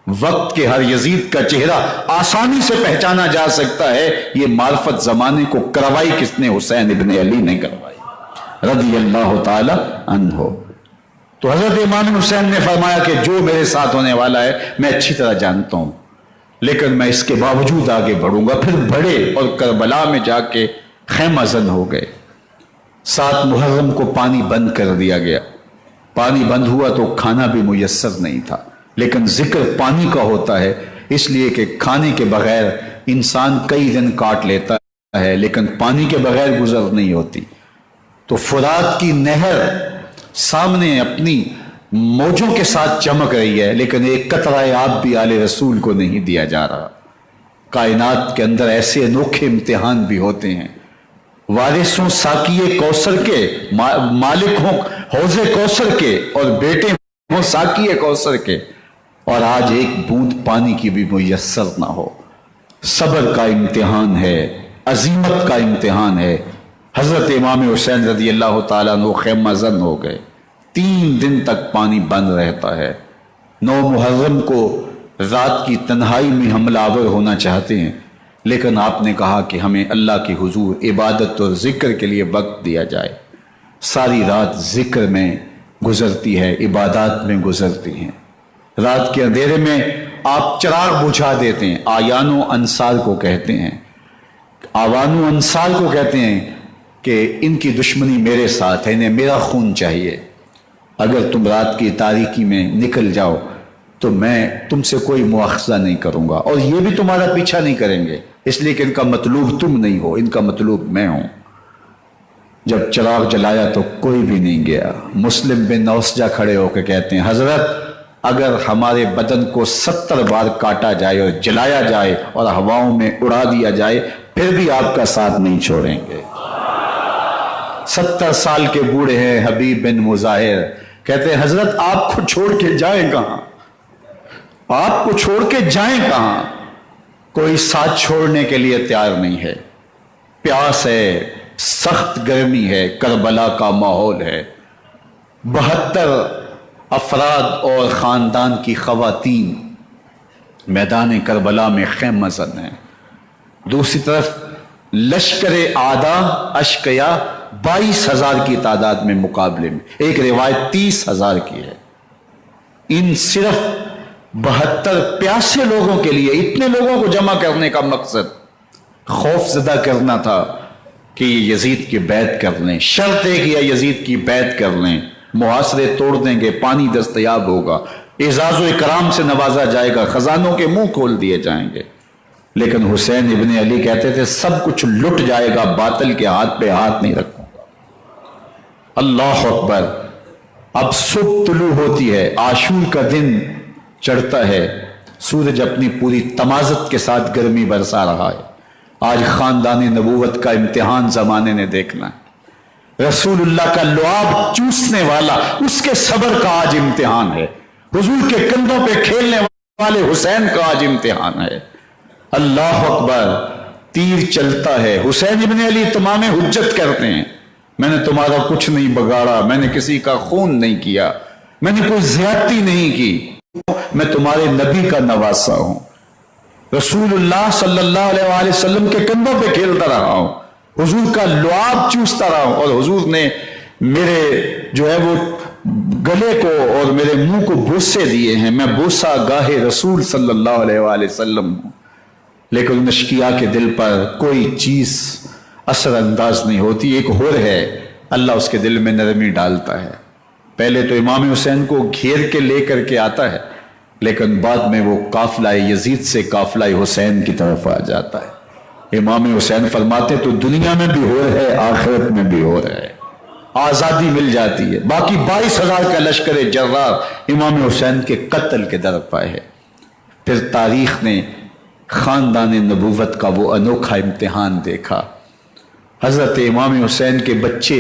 وقت کے ہر یزید کا چہرہ آسانی سے پہچانا جا سکتا ہے. یہ معرفت زمانے کو کروائی کس نے؟ حسین ابن علی نے کروائی رضی اللہ تعالی عنہ. تو حضرت امام حسین نے فرمایا کہ جو میرے ساتھ ہونے والا ہے میں اچھی طرح جانتا ہوں, لیکن میں اس کے باوجود آگے بڑھوں گا. پھر بڑھے اور کربلا میں جا کے خیمہ زن ہو گئے. 7 محرم کو پانی بند کر دیا گیا. پانی بند ہوا تو کھانا بھی میسر نہیں تھا, لیکن ذکر پانی کا ہوتا ہے اس لیے کہ کھانے کے بغیر انسان کئی دن کاٹ لیتا ہے, لیکن پانی کے بغیر گزر نہیں ہوتی. تو فرات کی نہر سامنے اپنی موجوں کے ساتھ چمک رہی ہے, لیکن ایک قطرہ آب بھی آل رسول کو نہیں دیا جا رہا. کائنات کے اندر ایسے انوکھے امتحان بھی ہوتے ہیں. وارثوں ساقی کوثر کے, مالک ہوں حوض کوثر کے, اور بیٹے ہوں ساقی کوثر کے, اور آج ایک بوند پانی کی بھی میسر نہ ہو. صبر کا امتحان ہے, عزیمت کا امتحان ہے. حضرت امام حسین رضی اللہ تعالیٰ عنہ خیمہ زن ہو گئے. 3 دن تک پانی بند رہتا ہے. 9 محرم کو رات کی تنہائی میں حملہ آور ہونا چاہتے ہیں, لیکن آپ نے کہا کہ ہمیں اللہ کے حضور عبادت اور ذکر کے لیے وقت دیا جائے. ساری رات ذکر میں گزرتی ہے, عبادات میں گزرتی ہیں. رات کے اندھیرے میں آپ چراغ بجھا دیتے ہیں. آیان و انصار کو کہتے ہیں, آوان و انصار کو کہتے ہیں کہ ان کی دشمنی میرے ساتھ ہے, انہیں میرا خون چاہیے. اگر تم رات کی تاریکی میں نکل جاؤ تو میں تم سے کوئی مواخذہ نہیں کروں گا, اور یہ بھی تمہارا پیچھا نہیں کریں گے, اس لیے کہ ان کا مطلوب تم نہیں ہو, ان کا مطلوب میں ہوں. جب چراغ جلایا تو کوئی بھی نہیں گیا. مسلم بن نوسجہ کھڑے ہو کے کہتے ہیں حضرت اگر ہمارے بدن کو 70 بار کاٹا جائے اور جلایا جائے اور ہواؤں میں اڑا دیا جائے پھر بھی آپ کا ساتھ نہیں چھوڑیں گے. 70 سال کے بوڑھے ہیں حبیب بن مظاہر, کہتے ہیں حضرت آپ کو چھوڑ کے جائیں کہاں, آپ کو چھوڑ کے جائیں کہاں. کوئی ساتھ چھوڑنے کے لیے تیار نہیں ہے. پیاس ہے, سخت گرمی ہے, کربلا کا ماحول ہے. 72 افراد اور خاندان کی خواتین میدان کربلا میں خیمہ زن ہیں. دوسری طرف لشکر آدھا اشقیا 22,000 کی تعداد میں مقابلے میں, ایک روایت 30,000 کی ہے. ان صرف 72 پیاسے لوگوں کے لیے اتنے لوگوں کو جمع کرنے کا مقصد خوف زدہ کرنا تھا کہ یہ یزید کی بیعت کر لیں. شرط ہے کہ یہ یزید کی بیعت کر لیں, محاصرے توڑ دیں گے, پانی دستیاب ہوگا, اعزاز و اکرام سے نوازا جائے گا, خزانوں کے منہ کھول دیے جائیں گے. لیکن حسین ابن علی کہتے تھے سب کچھ لٹ جائے گا, باطل کے ہاتھ پہ ہاتھ نہیں رکھوں گا. اللہ اکبر. اب صبح طلوع ہوتی ہے, عاشور کا دن چڑھتا ہے, سورج اپنی پوری تمازت کے ساتھ گرمی برسا رہا ہے. آج خاندان نبوت کا امتحان زمانے نے دیکھنا ہے. رسول اللہ کا لعاب چوسنے والا اس کے صبر کا آج امتحان ہے. حضور کے کندھوں پہ کھیلنے والے حسین کا آج امتحان ہے. اللہ اکبر. تیر چلتا ہے۔ حسین ابن علی تمام حجت کرتے ہیں، میں نے تمہارا کچھ نہیں بگاڑا، میں نے کسی کا خون نہیں کیا، میں نے کوئی زیادتی نہیں کی، میں تمہارے نبی کا نواسا ہوں، رسول اللہ صلی اللہ علیہ وآلہ وسلم کے کندھوں پہ کھیلتا رہا ہوں، حضور کا لعاب چوستا رہا ہوں، اور حضور نے میرے جو ہے وہ گلے کو اور میرے منہ کو بوسے دیے ہیں، میں بوسہ گاہ رسول صلی اللہ علیہ وآلہ وسلم ہوں۔ لیکن ان اشقیاء کے دل پر کوئی چیز اثر انداز نہیں ہوتی، ایک ہور ہے، اللہ اس کے دل میں نرمی ڈالتا ہے۔ پہلے تو امام حسین کو گھیر کے لے کر کے آتا ہے، لیکن بعد میں وہ قافلہ یزید سے قافلہ حسین کی طرف آ جاتا ہے۔ امام حسین فرماتے تو دنیا میں بھی ہو رہا ہے، آخرت میں بھی ہو رہا ہے، آزادی مل جاتی ہے۔ باقی 22,000 کا لشکر جرار امام حسین کے قتل کے در پائے ہے۔ پھر تاریخ نے خاندان نبوت کا وہ انوکھا امتحان دیکھا۔ حضرت امام حسین کے بچے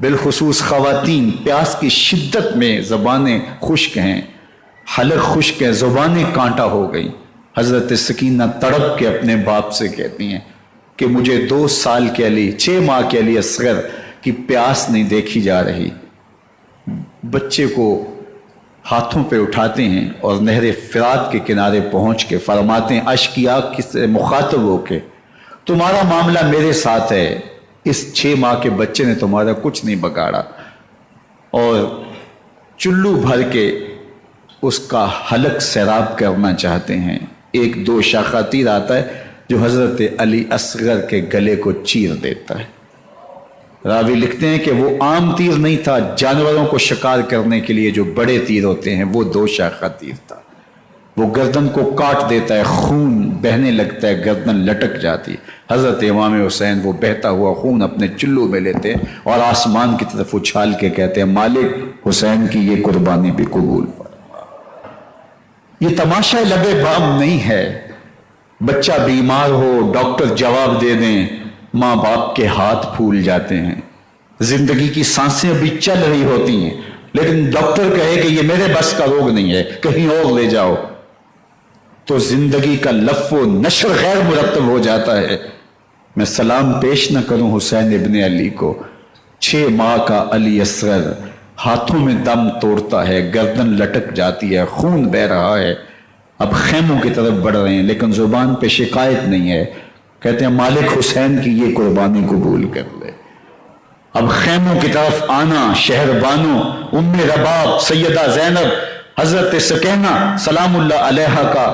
بالخصوص خواتین پیاس کی شدت میں زبانیں خشک ہیں، حلق خشک ہے، زبانیں کانٹا ہو گئی۔ حضرت سکینہ تڑپ کے اپنے باپ سے کہتی ہیں کہ مجھے 2 سال کے علی 6 ماہ کے علی اصغر کی پیاس نہیں دیکھی جا رہی۔ بچے کو ہاتھوں پہ اٹھاتے ہیں اور نہر فرات کے کنارے پہنچ کے فرماتے ہیں اشقیاء سے مخاطب ہو کے، تمہارا معاملہ میرے ساتھ ہے، اس 6 ماہ کے بچے نے تمہارا کچھ نہیں بگاڑا، اور چلو بھر کے اس کا حلق سیراب کرنا چاہتے ہیں۔ ایک 2 شاخہ تیر آتا ہے جو حضرت علی اصغر کے گلے کو چیر دیتا ہے۔ راوی لکھتے ہیں کہ وہ عام تیر نہیں تھا، جانوروں کو شکار کرنے کے لیے جو بڑے تیر ہوتے ہیں وہ 2 شاخہ تیر تھا، وہ گردن کو کاٹ دیتا ہے، خون بہنے لگتا ہے، گردن لٹک جاتی۔ حضرت امام حسین وہ بہتا ہوا خون اپنے چلو میں لیتے ہیں اور آسمان کی طرف اچھال کے کہتے ہیں مالک حسین کی یہ قربانی بھی قبول فرما۔ یہ تماشا لبے بام نہیں ہے، بچہ بیمار ہو ڈاکٹر جواب دے دیں، ماں باپ کے ہاتھ پھول جاتے ہیں، زندگی کی سانسیں ابھی چل رہی ہوتی ہیں، لیکن ڈاکٹر کہے کہ یہ میرے بس کا روگ نہیں ہے، کہیں اور لے جاؤ، تو زندگی کا لف و نشر غیر مرتب ہو جاتا ہے۔ میں سلام پیش نہ کروں حسین ابن علی کو، 6 ماہ کا علی اصغر ہاتھوں میں دم توڑتا ہے، گردن لٹک جاتی ہے، خون بہ رہا ہے، اب خیموں کی طرف بڑھ رہے ہیں، لیکن زبان پہ شکایت نہیں ہے، کہتے ہیں مالک حسین کی یہ قربانی قبول کر لے۔ اب خیموں کی طرف آنا، شہر بانو، ام رباب، سیدہ زینب، حضرت سکینہ سلام اللہ علیہا کا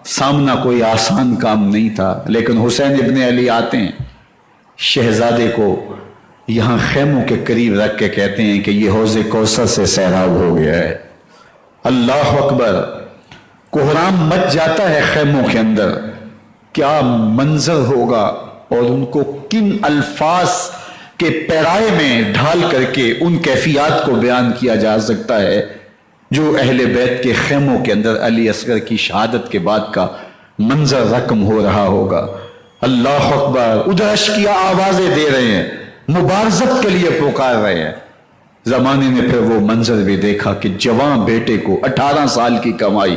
سامنا کوئی آسان کام نہیں تھا، لیکن حسین ابن علی آتے ہیں، شہزادے کو یہاں خیموں کے قریب رکھ کے کہتے ہیں کہ یہ حوض کوثر سے سیراب ہو گیا ہے۔ اللہ اکبر، کوہرام مچ جاتا ہے خیموں کے اندر، کیا منظر ہوگا، اور ان کو کن الفاظ کے پیرائے میں ڈھال کر کے ان کیفیات کو بیان کیا جا سکتا ہے جو اہل بیت کے خیموں کے اندر علی اصغر کی شہادت کے بعد کا منظر رقم ہو رہا ہوگا۔ اللہ اکبر، ادھر اشقیاء آوازیں دے رہے ہیں، مبارزت کے لیے پکار رہے ہیں۔ زمانے نے پھر وہ منظر بھی دیکھا کہ جوان بیٹے کو 18 سال کی کمائی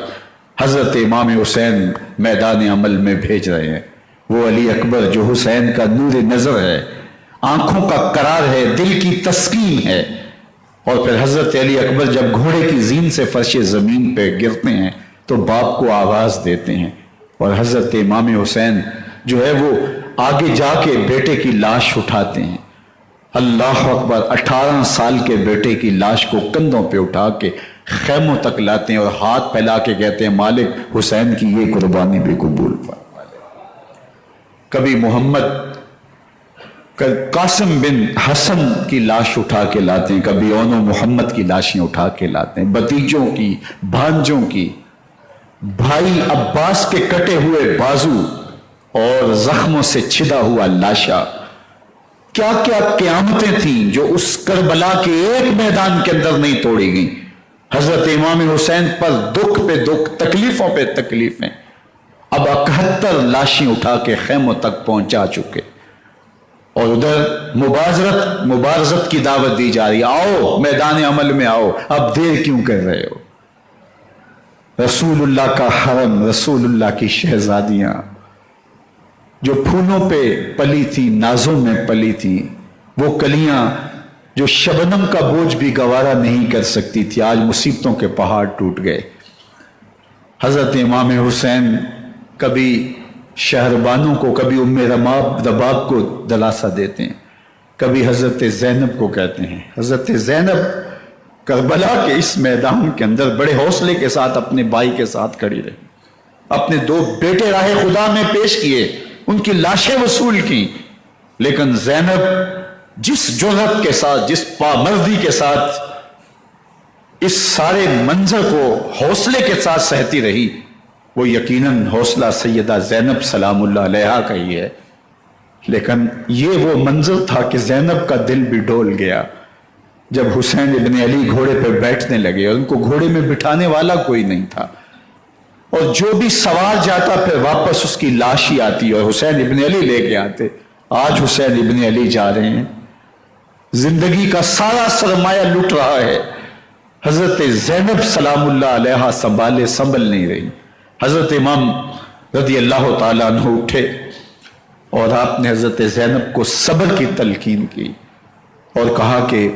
حضرت امام حسین میدان عمل میں بھیج رہے ہیں، وہ علی اکبر جو حسین کا نور نظر ہے، آنکھوں کا قرار ہے، دل کی تسکین ہے۔ اور پھر حضرت علی اکبر جب گھوڑے کی زین سے فرش زمین پہ گرتے ہیں تو باپ کو آواز دیتے ہیں، اور حضرت امام حسین جو ہے وہ آگے جا کے بیٹے کی لاش اٹھاتے ہیں۔ اللہ اکبر، 18 سال کے بیٹے کی لاش کو کندھوں پہ اٹھا کے خیموں تک لاتے ہیں اور ہاتھ پھیلا کے کہتے ہیں مالک حسین کی یہ قربانی بھی قبول فرما لے۔ کبھی محمد قاسم بن حسن کی لاش اٹھا کے لاتے ہیں، کبھی اون و محمد کی لاشیں اٹھا کے لاتے ہیں، بتیجوں کی، بھانجوں کی، بھائی عباس کے کٹے ہوئے بازو اور زخموں سے چھدا ہوا لاشا۔ کیا کیا قیامتیں تھیں جو اس کربلا کے ایک میدان کے اندر نہیں توڑی گئیں۔ حضرت امام حسین پر دکھ پہ دکھ، تکلیفوں پہ تکلیفیں، اب 71 لاشیں اٹھا کے خیموں تک پہنچا چکے، اور ادھر مبارزت کی دعوت دی جا رہی، آؤ میدان عمل میں آؤ، اب دیر کیوں کر رہے ہو۔ رسول اللہ کا حرم، رسول اللہ کی شہزادیاں جو پھولوں پہ پلی تھی، نازوں میں پلی تھی، وہ کلیاں جو شبنم کا بوجھ بھی گوارا نہیں کر سکتی تھی، آج مصیبتوں کے پہاڑ ٹوٹ گئے۔ حضرت امام حسین کبھی شہربانوں کو، کبھی ام رباب کو دلاسا دیتے ہیں، کبھی حضرت زینب کو کہتے ہیں۔ حضرت زینب کربلا کے اس میدان کے اندر بڑے حوصلے کے ساتھ اپنے بھائی کے ساتھ کھڑی رہی، اپنے 2 بیٹے راہ خدا میں پیش کیے، ان کی لاشیں وصول کی، لیکن زینب جس جرأت کے ساتھ، جس پامردی کے ساتھ اس سارے منظر کو حوصلے کے ساتھ سہتی رہی، وہ یقیناً حوصلہ سیدہ زینب سلام اللہ علیہا کا ہی ہے۔ لیکن یہ وہ منظر تھا کہ زینب کا دل بھی ڈول گیا جب حسین ابن علی گھوڑے پہ بیٹھنے لگے اور ان کو گھوڑے میں بٹھانے والا کوئی نہیں تھا، اور جو بھی سوار جاتا پھر واپس اس کی لاش ہی آتی اور حسین ابن علی لے کے آتے۔ آج حسین ابن علی جا رہے ہیں، زندگی کا سارا سرمایہ لٹ رہا ہے، حضرت زینب سلام اللہ علیہا سنبھل نہیں رہی۔ حضرت امام رضی اللہ تعالیٰ عنہ اٹھے اور آپ نے حضرت زینب کو صبر کی تلقین کی اور کہا کہ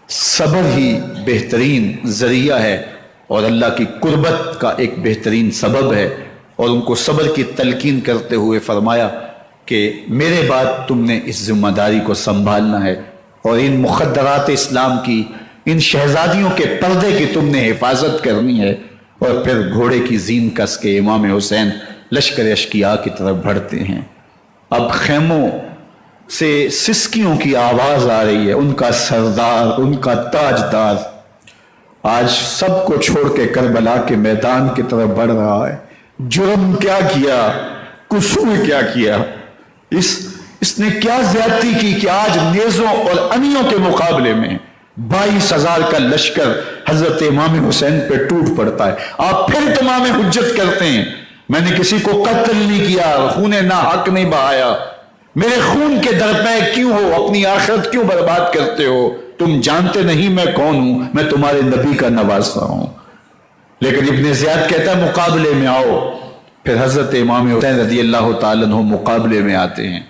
صبر ہی بہترین ذریعہ ہے اور اللہ کی قربت کا ایک بہترین سبب ہے، اور ان کو صبر کی تلقین کرتے ہوئے فرمایا کہ میرے بعد تم نے اس ذمہ داری کو سنبھالنا ہے اور ان مخدرات اسلام کی، ان شہزادیوں کے پردے کی تم نے حفاظت کرنی ہے۔ اور پھر گھوڑے کی زین کس کے امام حسین لشکر اشقیاء کی طرف بڑھتے ہیں۔ اب خیموں سے سسکیوں کی آواز آ رہی ہے، ان کا سردار، ان کا تاجدار آج سب کو چھوڑ کے کربلا کے میدان کی طرف بڑھ رہا ہے۔ جرم کیا کیا، قصور کیا کیا، اس نے کیا زیادتی کی کہ آج نیزوں اور انیوں کے مقابلے میں 22,000 کا لشکر حضرت امام حسین پہ ٹوٹ پڑتا ہے۔ آپ پھر تمام حجت کرتے ہیں میں نے کسی کو قتل نہیں کیا، خون ناحق نہیں بہایا، میرے خون کے درپے کیوں ہو، اپنی آخرت کیوں برباد کرتے ہو؟ تم جانتے نہیں میں کون ہوں، میں تمہارے نبی کا نواسا ہوں۔ لیکن ابن زیاد کہتا ہے مقابلے میں آؤ۔ پھر حضرت امام حسین رضی اللہ تعالیٰ عنہ مقابلے میں آتے ہیں،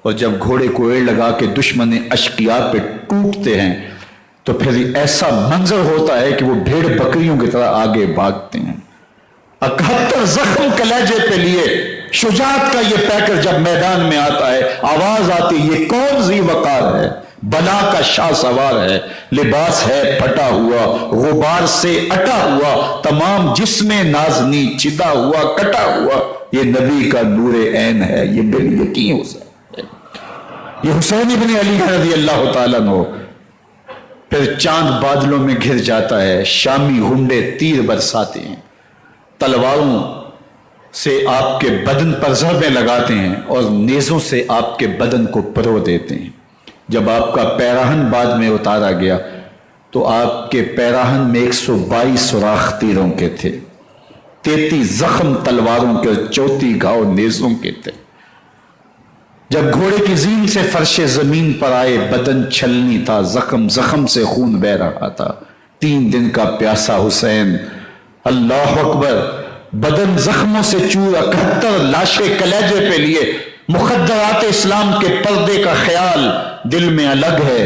اور جب گھوڑے کو ایڑ لگا کے دشمن اشقیاء پہ ٹوٹتے ہیں تو پھر ایسا منظر ہوتا ہے کہ وہ بھیڑ بکریوں کی طرح آگے بھاگتے ہیں۔ 71 زخم کلیجے پہ لیے شجاعت کا یہ پیکر جب میدان میں آتا ہے، آواز آتی یہ کون ذی وقار ہے، بلا کا شاہ سوار ہے، لباس ہے پھٹا ہوا، غبار سے اٹا ہوا، تمام جسم نازنی چتا ہوا کٹا ہوا، یہ نبی کا نور عین ہے، یہ بال یقین ہو سکتا ہے، یہ حسین ابن علی رضی اللہ تعالیٰ عنہ۔ پھر چاند بادلوں میں گھر جاتا ہے، شامی ہنڈے تیر برساتے ہیں، تلواروں سے آپ کے بدن پر ضربیں لگاتے ہیں اور نیزوں سے آپ کے بدن کو پرو دیتے ہیں۔ جب آپ کا پیراہن بعد میں اتارا گیا تو آپ کے پیراہن میں 122 سوراخ تیروں کے تھے، 33 زخم تلواروں کے اور 34 گھاؤ نیزوں کے تھے۔ جب گھوڑے کی زین سے فرش زمین پر آئے، بدن چھلنی تھا، زخم زخم سے خون بہ رہا تھا، 3 دن کا پیاسا حسین، اللہ اکبر، بدن زخموں سے چور، 71 لاشیں کلیجے پہ لیے، مخدرات اسلام کے پردے کا خیال دل میں الگ ہے،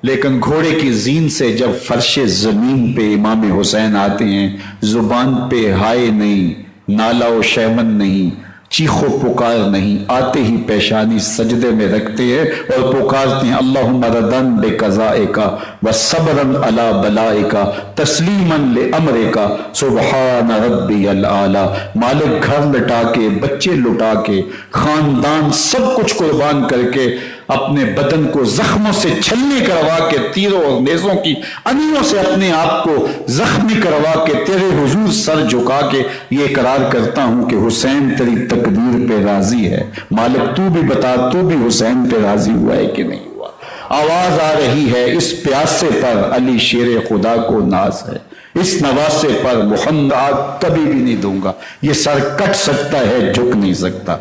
لیکن گھوڑے کی زین سے جب فرش زمین پہ امام حسین آتے ہیں، زبان پہ ہائے نہیں، نالا و شیمن نہیں، چیخ و پکار نہیں، آتے ہی پیشانی سجدے میں رکھتے ہیں اور پکارتے ہیں اللہم ردن بقضائک و صبرن علی بلائک تسلیما لامرک سبحان ربی الاعلی۔ مالک گھر لٹا کے، بچے لٹا کے، خاندان سب کچھ قربان کر کے، اپنے بدن کو زخموں سے چھلنی کروا کے، تیروں اور نیزوں کی انیوں سے اپنے آپ کو زخمی کروا کے، تیرے حضور سر جھکا کے یہ اقرار کرتا ہوں کہ حسین تیری تقدیر پہ راضی ہے، مالک تو بھی بتا، تو بھی حسین پہ راضی ہوا ہے کہ نہیں ہوا؟ آواز آ رہی ہے اس پیاسے پر علی شیر خدا کو ناز ہے، اس نواسے پر محمد آگ کبھی بھی نہیں دوں گا، یہ سر کٹ سکتا ہے جھک نہیں سکتا۔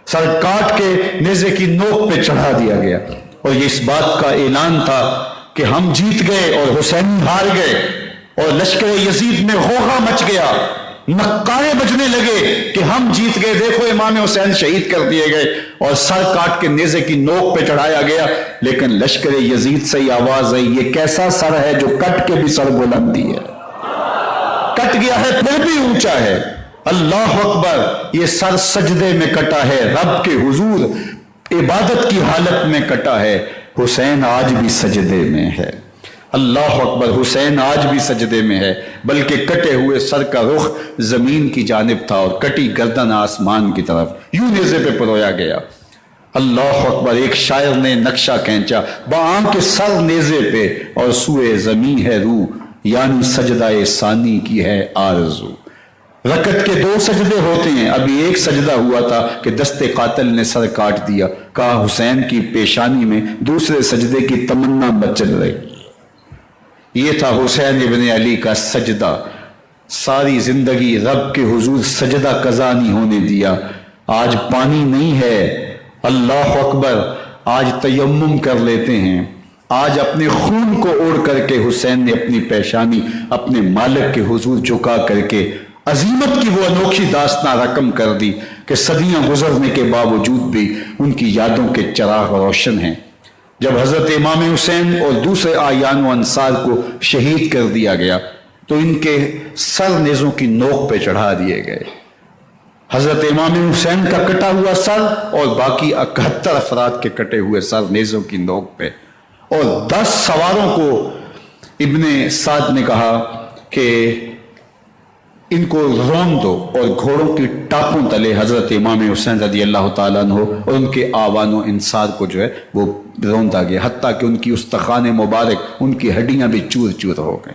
سر کاٹ کے نیزے کی نوک پہ چڑھا دیا گیا، اور یہ اس بات کا اعلان تھا کہ ہم جیت گئے اور حسین ہار گئے، اور لشکر یزید میں غوغا مچ گیا، نقارے بجنے لگے کہ ہم جیت گئے، دیکھو امام حسین شہید کر دیے گئے، اور سر کاٹ کے نیزے کی نوک پہ چڑھایا گیا۔ لیکن لشکر یزید سے ہی آواز آئی، یہ کیسا سر ہے جو کٹ کے بھی سر بلندی ہے، کٹ گیا ہے پھر بھی اونچا ہے۔ اللہ اکبر، یہ سر سجدے میں کٹا ہے، رب کے حضور عبادت کی حالت میں کٹا ہے۔ حسین آج بھی سجدے میں ہے، اللہ اکبر، حسین آج بھی سجدے میں ہے، بلکہ کٹے ہوئے سر کا رخ زمین کی جانب تھا اور کٹی گردن آسمان کی طرف، یوں نیزے پہ پرویا گیا۔ اللہ اکبر، ایک شاعر نے نقشہ کھینچا، بآنکھ سر نیزے پہ اور سوئے زمین ہے روح، یعنی سجدہ ثانی کی ہے آرزو۔ رکعت کے 2 سجدے ہوتے ہیں، ابھی ایک سجدہ ہوا تھا کہ دست قاتل نے سر کاٹ دیا، کہا حسین کی پیشانی میں دوسرے سجدے کی تمنا مچل رہی۔ یہ تھا حسین ابن علی کا سجدہ، ساری زندگی رب کے حضور سجدہ قضا نہیں ہونے دیا۔ آج پانی نہیں ہے، اللہ اکبر، آج تیمم کر لیتے ہیں، آج اپنے خون کو اوڑھ کر کے حسین نے اپنی پیشانی اپنے مالک کے حضور جھکا کر کے عظیمت کی وہ انوکھی داستان رقم کر دی کہ صدیاں گزرنے کے باوجود بھی ان کی یادوں کے چراغ روشن ہیں۔ جب حضرت امام حسین اور دوسرے آیان و انصار کو شہید کر دیا گیا تو ان کے سر نیزوں کی نوک پہ چڑھا دیے گئے۔ حضرت امام حسین کا کٹا ہوا سر اور باقی 71 افراد کے کٹے ہوئے سر نیزوں کی نوک پہ، اور 10 سواروں کو ابن سعد نے کہا کہ ان کو رون دو، اور گھوڑوں کی ٹاپوں تلے حضرت امام حسین رضی اللہ تعالیٰ عنہ اور ان کے آوان و انصار کو جو ہے وہ روندا گیا، حتیٰ کہ ان کی استخوان مبارک، ان کی ہڈیاں بھی چور چور ہو گئے۔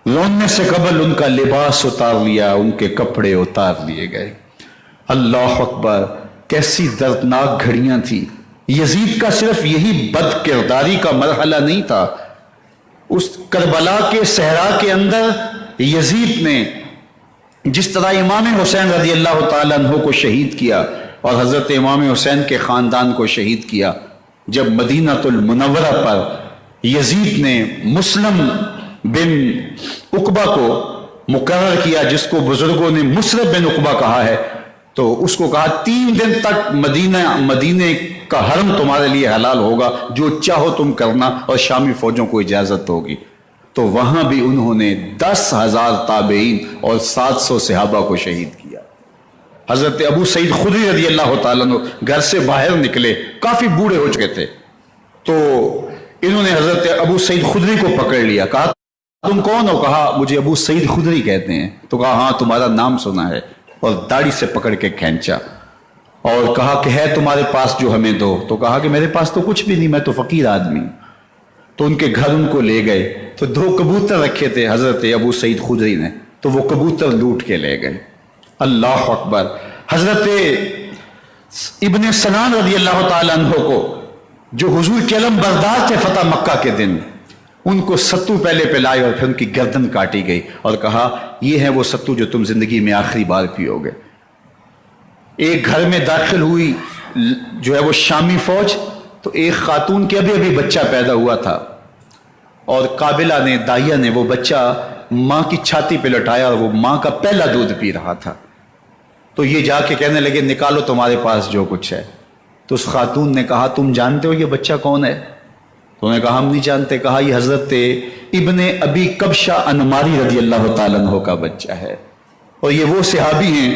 روننے سے قبل ان کا لباس اتار لیا، ان کے کپڑے اتار لیے گئے۔ اللہ اکبر، کیسی دردناک گھڑیاں تھیں۔ یزید کا صرف یہی بد کرداری کا مرحلہ نہیں تھا، اس کربلا کے صحرا کے اندر یزید نے جس طرح امام حسین رضی اللہ تعالیٰ عنہ کو شہید کیا اور حضرت امام حسین کے خاندان کو شہید کیا، جب مدینہ المنورہ پر یزید نے مسلم بن عقبہ کو مقرر کیا، جس کو بزرگوں نے مصرب بن عقبہ کہا ہے، تو اس کو کہا 3 دن تک مدینے کا حرم تمہارے لیے حلال ہوگا، جو چاہو تم کرنا، اور شامی فوجوں کو اجازت ہوگی۔ تو وہاں بھی انہوں نے 10,000 تابعین اور 700 صحابہ کو شہید کیا۔ حضرت ابو سعید خدری رضی اللہ تعالیٰ عنہ گھر سے باہر نکلے، کافی بوڑھے ہو چکے تھے، تو انہوں نے حضرت ابو سعید خدری کو پکڑ لیا، کہا تم کون ہو؟ کہا مجھے ابو سعید خدری کہتے ہیں۔ تو کہا ہاں تمہارا نام سنا ہے، اور داڑھی سے پکڑ کے کھینچا اور کہا کہ ہے تمہارے پاس جو ہمیں دو؟ تو کہا کہ میرے پاس تو کچھ بھی نہیں، میں تو فقیر آدمی ہوں۔ تو ان کے گھر ان کو لے گئے، تو 2 کبوتر رکھے تھے حضرت ابو سعید خدری نے، تو وہ کبوتر لوٹ کے لے گئے۔ اللہ اکبر، حضرت ابن سنان رضی اللہ تعالیٰ عنہ کو جو حضور کے علم بردار تھے فتح مکہ کے دن، ان کو ستو پہلے پلائے اور پھر ان کی گردن کاٹی گئی اور کہا یہ ہے وہ ستو جو تم زندگی میں آخری بار پیو گے۔ ایک گھر میں داخل ہوئی جو ہے وہ شامی فوج، تو ایک خاتون کے ابھی ابھی بچہ پیدا ہوا تھا، اور قابلہ نے، دائیا نے وہ بچہ ماں کی چھاتی پہ لٹایا اور وہ ماں کا پہلا دودھ پی رہا تھا۔ تو یہ جا کے کہنے لگے نکالو تمہارے پاس جو کچھ ہے۔ تو اس خاتون نے کہا تم جانتے ہو یہ بچہ کون ہے؟ تو انہوں نے کہا ہم نہیں جانتے۔ کہا یہ حضرت ابن ابی کبشہ انماری رضی اللہ تعالیٰ عنہ کا بچہ ہے، اور یہ وہ صحابی ہیں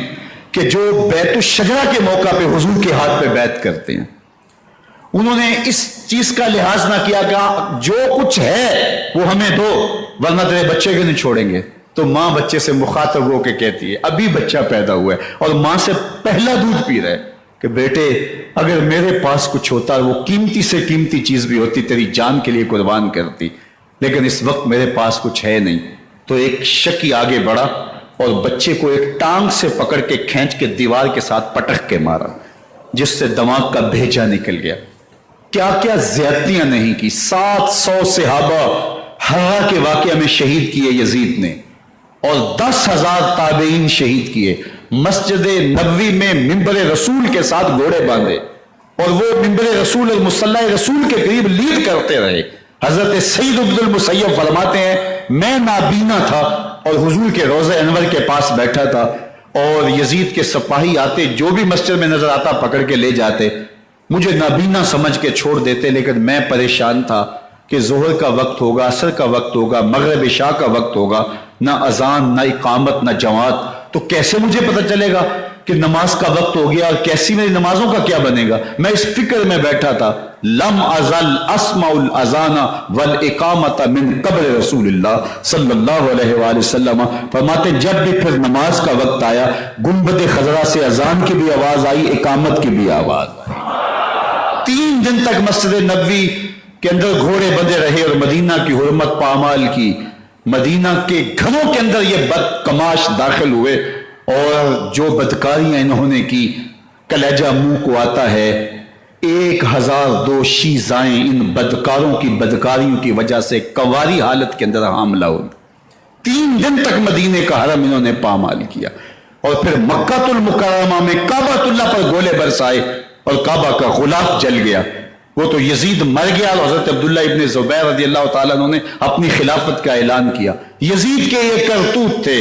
کہ جو بیت الشجرہ کے موقع پہ حضور کے ہاتھ پہ بیعت کرتے ہیں۔ انہوں نے اس چیز کا لحاظ نہ کیا کہ جو کچھ ہے وہ ہمیں دو ورنہ تیرے بچے کو نہیں چھوڑیں گے۔ تو ماں بچے سے مخاطب ہو کے کہتی ہے، ابھی بچہ پیدا ہوا ہے اور ماں سے پہلا دودھ پی رہے، کہ بیٹے اگر میرے پاس کچھ ہوتا، وہ قیمتی سے قیمتی چیز بھی ہوتی، تیری جان کے لیے قربان کرتی، لیکن اس وقت میرے پاس کچھ ہے نہیں۔ تو ایک شکی آگے بڑھا اور بچے کو ایک ٹانگ سے پکڑ کے کھینچ کے دیوار کے ساتھ پٹک کے مارا، جس سے دماغ کا بھیجا نکل گیا۔ کیا کیا زیادتیاں نہیں کی۔ 700 صحابہ ہرا کے واقعہ میں شہید کیے یزید نے، اور 10,000 تابعین شہید کیے۔ مسجد نبوی میں ممبر رسول کے ساتھ گھوڑے باندھے، اور وہ ممبر رسول اور مصلی رسول کے قریب لیڈ کرتے رہے۔ حضرت سعید بن المسیب فرماتے ہیں میں نابینا تھا، اور حضور کے روضہ انور کے پاس بیٹھا تھا، اور یزید کے سپاہی آتے، جو بھی مسجد میں نظر آتا پکڑ کے لے جاتے، مجھے نابینا سمجھ کے چھوڑ دیتے، لیکن میں پریشان تھا کہ ظہر کا وقت ہوگا، عصر کا وقت ہوگا، مغرب عشاء کا وقت ہوگا، نہ اذان، نہ اقامت، نہ جماعت، تو کیسے مجھے پتہ چلے گا کہ نماز کا وقت ہو گیا، اور کیسی میری نمازوں کا کیا بنے گا؟ میں اس فکر میں بیٹھا تھا۔ لم ازل اسمع الاذان والاقامت من قبل رسول اللہ صلی اللہ علیہ وآلہ وسلم، فرماتے جب بھی پھر نماز کا وقت آیا، گنبد خضرا سے اذان کی بھی آواز آئی، اقامت کی بھی آواز آئی۔ 3 دن تک مسجد نبوی کے اندر گھوڑے بندے رہے، اور مدینہ کی حرمت پامال کی، مدینہ کے گھروں کے اندر یہ بدکماش داخل ہوئے، اور جو بدکاریاں انہوں نے کی، کلیجہ منہ کو آتا ہے۔ 1002 شیزائیں ان بدکاروں کی بدکاریوں کی وجہ سے کواری حالت کے اندر حاملہ ہوئی۔ 3 دن تک مدینے کا حرم انہوں نے پامال کیا، اور پھر مکہ المکرمہ میں کعبۃ اللہ پر گولے برسائے، اور کعبہ کا غلاف جل گیا۔ وہ تو یزید مر گیا، اور حضرت عبداللہ ابن زبیر رضی اللہ تعالیٰ عنہ نے اپنی خلافت کا اعلان کیا۔ یزید کے یہ کرتوت تھے،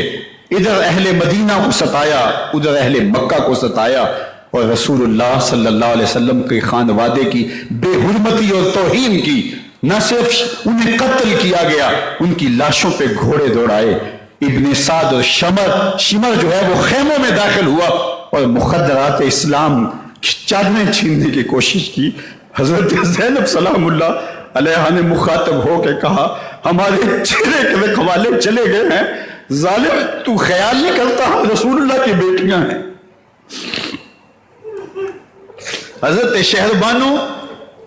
ادھر اہل مدینہ کو ستایا، ادھر اہل مکہ کو ستایا، اور رسول اللہ صلی اللہ علیہ وسلم کے خانوادے کی بے حرمتی اور توہین کی۔ نہ صرف انہیں قتل کیا گیا، ان کی لاشوں پہ گھوڑے دوڑائے۔ ابن سعد اور شمر جو ہے وہ خیموں میں داخل ہوا، اور مخدرات اسلام چادریں چھیننے کی کوشش کی۔ حضرت زینب سلام اللہ علیہ نے مخاطب ہو کے کہا، ہمارے چہرے کے رکھوالے چلے گئے ہیں، ظالم تو خیال نہیں کرتا ہم رسول اللہ کی بیٹیاں ہیں۔ حضرت شہربانو،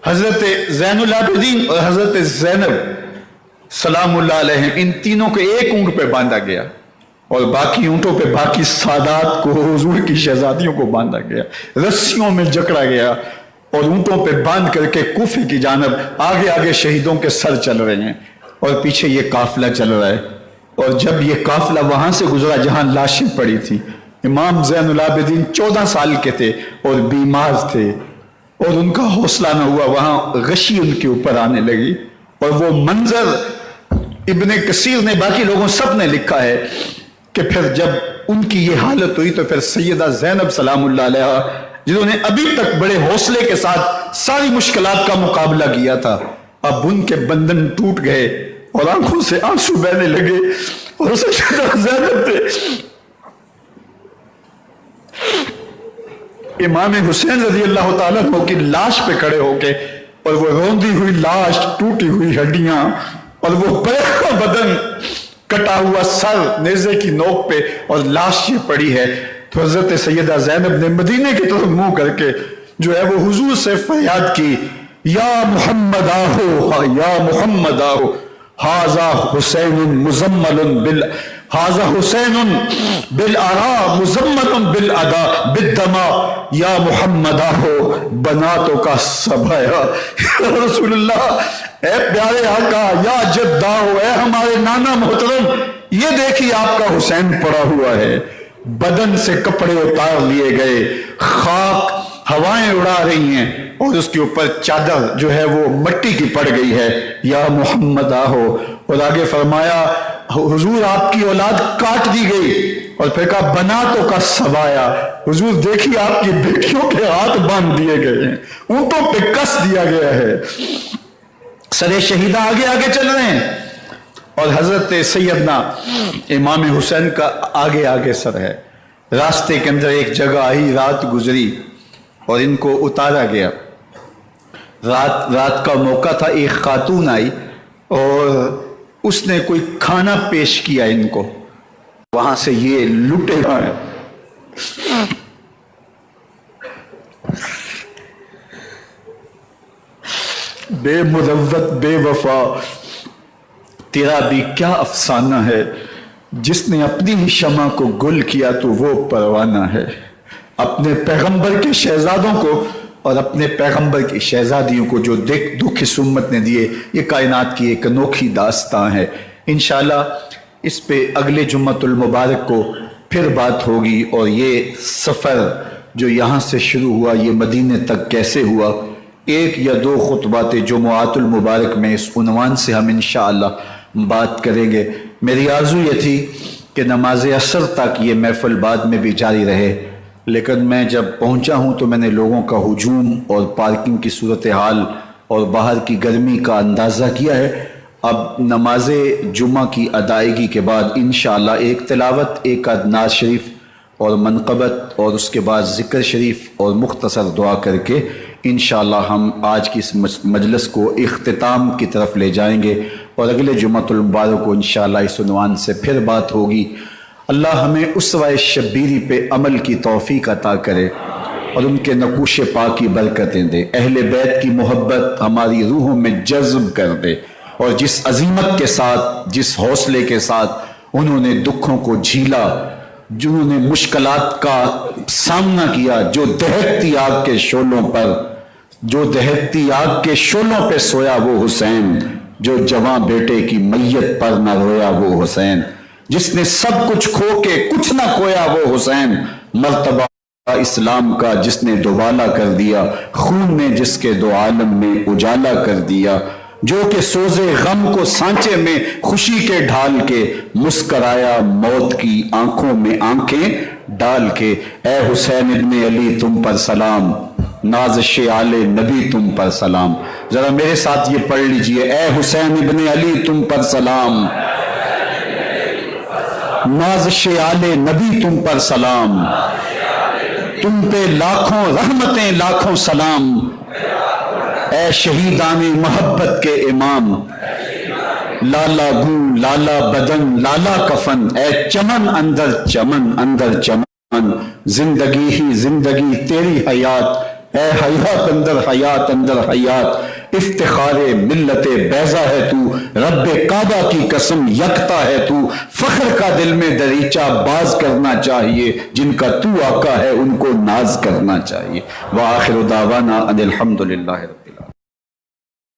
حضرت زین العابدین اور حضرت زینب سلام اللہ علیہ، ان تینوں کو ایک اونٹ پہ باندھا گیا، اور باقی اونٹوں پہ باقی سادات کو، حضور کی شہزادیوں کو باندھا گیا، رسیوں میں جکڑا گیا، اور اونٹوں پہ باندھ کر کے کوفے کی جانب آگے آگے شہیدوں کے سر چل رہے ہیں، اور پیچھے یہ قافلہ چل رہا ہے۔ اور جب یہ قافلہ وہاں سے گزرا جہاں لاشیں پڑی تھی، امام زین العابدین 14 سال کے تھے اور بیمار تھے، اور ان کا حوصلہ نہ ہوا، وہاں غشی ان کے اوپر آنے لگی، اور وہ منظر ابن کثیر نے، باقی لوگوں سب نے لکھا ہے کہ پھر جب ان کی یہ حالت ہوئی تو پھر سیدہ زینب سلام اللہ علیہ، جنہوں نے ابھی تک بڑے حوصلے کے ساتھ ساری مشکلات کا مقابلہ کیا تھا، اب ان کے بندھن ٹوٹ گئے اور آنکھوں سے آنسو بہنے لگے، اور سیدہ زینب تھے امام حسین رضی اللہ تعالیٰ عنہ کی لاش پہ کھڑے ہو کے، اور وہ روندی ہوئی لاش، ٹوٹی ہوئی ہڈیاں، اور وہ پڑا بدن، کٹا ہوا سر نیزے کی نوک پہ، اور لاش یہ پڑی ہے۔ تو حضرت سیدہ زینب نے مدینے کی طرف منہ کر کے جو ہے وہ حضور سے فریاد کی، یا محمد آہو، یا محمد آہو، حاذا حسین مزمل حاذا حسین بالآراء مزمل بالادا بالدماء، یا محمد آہو بناتوں کا سبایا۔ رسول اللہ، اے پیارے آقا، یا جد آہو، اے ہمارے نانا محترم، یہ دیکھیے آپ کا حسین پڑا ہوا ہے، بدن سے کپڑے اتار لیے گئے، خاک ہوائیں اڑا رہی ہیں، اور اس کے اوپر چادر جو ہے وہ مٹی کی پڑ گئی ہے، یا محمد آہو۔ اور آگے فرمایا حضور آپ کی اولاد کاٹ دی گئی، اور پھر کہا بناتوں کا سبایا، حضور دیکھیے آپ کی بیٹیوں کے ہاتھ باندھ دیے گئے ہیں، اونٹوں پہ کس دیا گیا ہے، سر شہیدہ آگے آگے چل رہے ہیں، اور حضرت سیدنا امام حسین کا آگے آگے سر ہے۔ راستے کے اندر ایک جگہ آئی، رات گزری اور ان کو اتارا گیا۔ رات کا موقع تھا، ایک خاتون آئی اور اس نے کوئی کھانا پیش کیا ان کو، وہاں سے یہ لٹے گئے۔ بے مروت بے وفا، تیرا بھی کیا افسانہ ہے، جس نے اپنی ہی شمع کو گل کیا تو وہ پروانہ ہے۔ اپنے پیغمبر کے شہزادوں کو اور اپنے پیغمبر کی شہزادیوں کو جو دکھ اس امت نے دیے، یہ کائنات کی ایک انوکھی داستان ہے۔ انشاءاللہ اس پہ اگلے جمعۃ المبارک کو پھر بات ہوگی، اور یہ سفر جو یہاں سے شروع ہوا یہ مدینے تک کیسے ہوا، 1 یا 2 خطبات جمعات المبارک میں اس عنوان سے ہم انشاءاللہ بات کریں گے۔ میری آرزو یہ تھی کہ نماز عصر تک یہ محفل بعد میں بھی جاری رہے، لیکن میں جب پہنچا ہوں تو میں نے لوگوں کا ہجوم اور پارکنگ کی صورتحال اور باہر کی گرمی کا اندازہ کیا ہے۔ اب نماز جمعہ کی ادائیگی کے بعد انشاءاللہ ایک تلاوت، ایک نعت شریف اور منقبت، اور اس کے بعد ذکر شریف اور مختصر دعا کر کے انشاءاللہ ہم آج کی اس مجلس کو اختتام کی طرف لے جائیں گے، اور اگلے جمعۃ المبارک کو انشاءاللہ اس عنوان سے پھر بات ہوگی۔ اللہ ہمیں اسوہ شبیری پہ عمل کی توفیق عطا کرے اور ان کے نقوش پاک کی برکتیں دے، اہل بیت کی محبت ہماری روحوں میں جذب کر دے، اور جس عظیمت کے ساتھ، جس حوصلے کے ساتھ انہوں نے دکھوں کو جھیلا، جنہوں نے مشکلات کا سامنا کیا، جو دہکتی آگ کے شعلوں پہ سویا وہ حسین، جو جواں بیٹے کی میت پر نہ رویا وہ حسین، جس نے سب کچھ کھو کے کچھ نہ کھویا وہ حسین، مرتبہ اسلام کا جس نے دوبالا کر دیا، خون نے جس کے دو عالم میں اجالا کر دیا، جو کہ سوزے غم کو سانچے میں خوشی کے ڈھال کے مسکرایا موت کی آنکھوں میں آنکھیں ڈال کے۔ اے حسین ابن علی تم پر سلام، نازش آل نبی تم پر سلام۔ ذرا میرے ساتھ یہ پڑھ لیجئے، اے حسین ابن علی تم پر سلام، نازش آل نبی تم پر سلام، تم پہ لاکھوں رحمتیں لاکھوں سلام، اے شہیدان محبت کے امام، لالا گو لالا بدن لالا کفن، اے چمن اندر چمن، زندگی ہی زندگی تیری حیات، اے حیات اندر حیات، افتخار ملت بیضا ہے تو، رب کعبہ کی قسم یکتا ہے تو، فخر کا دل میں دریچہ باز کرنا چاہیے، جن کا تو آقا ہے ان کو ناز کرنا چاہیے۔ وآخر دعوانا ان الحمدللہ۔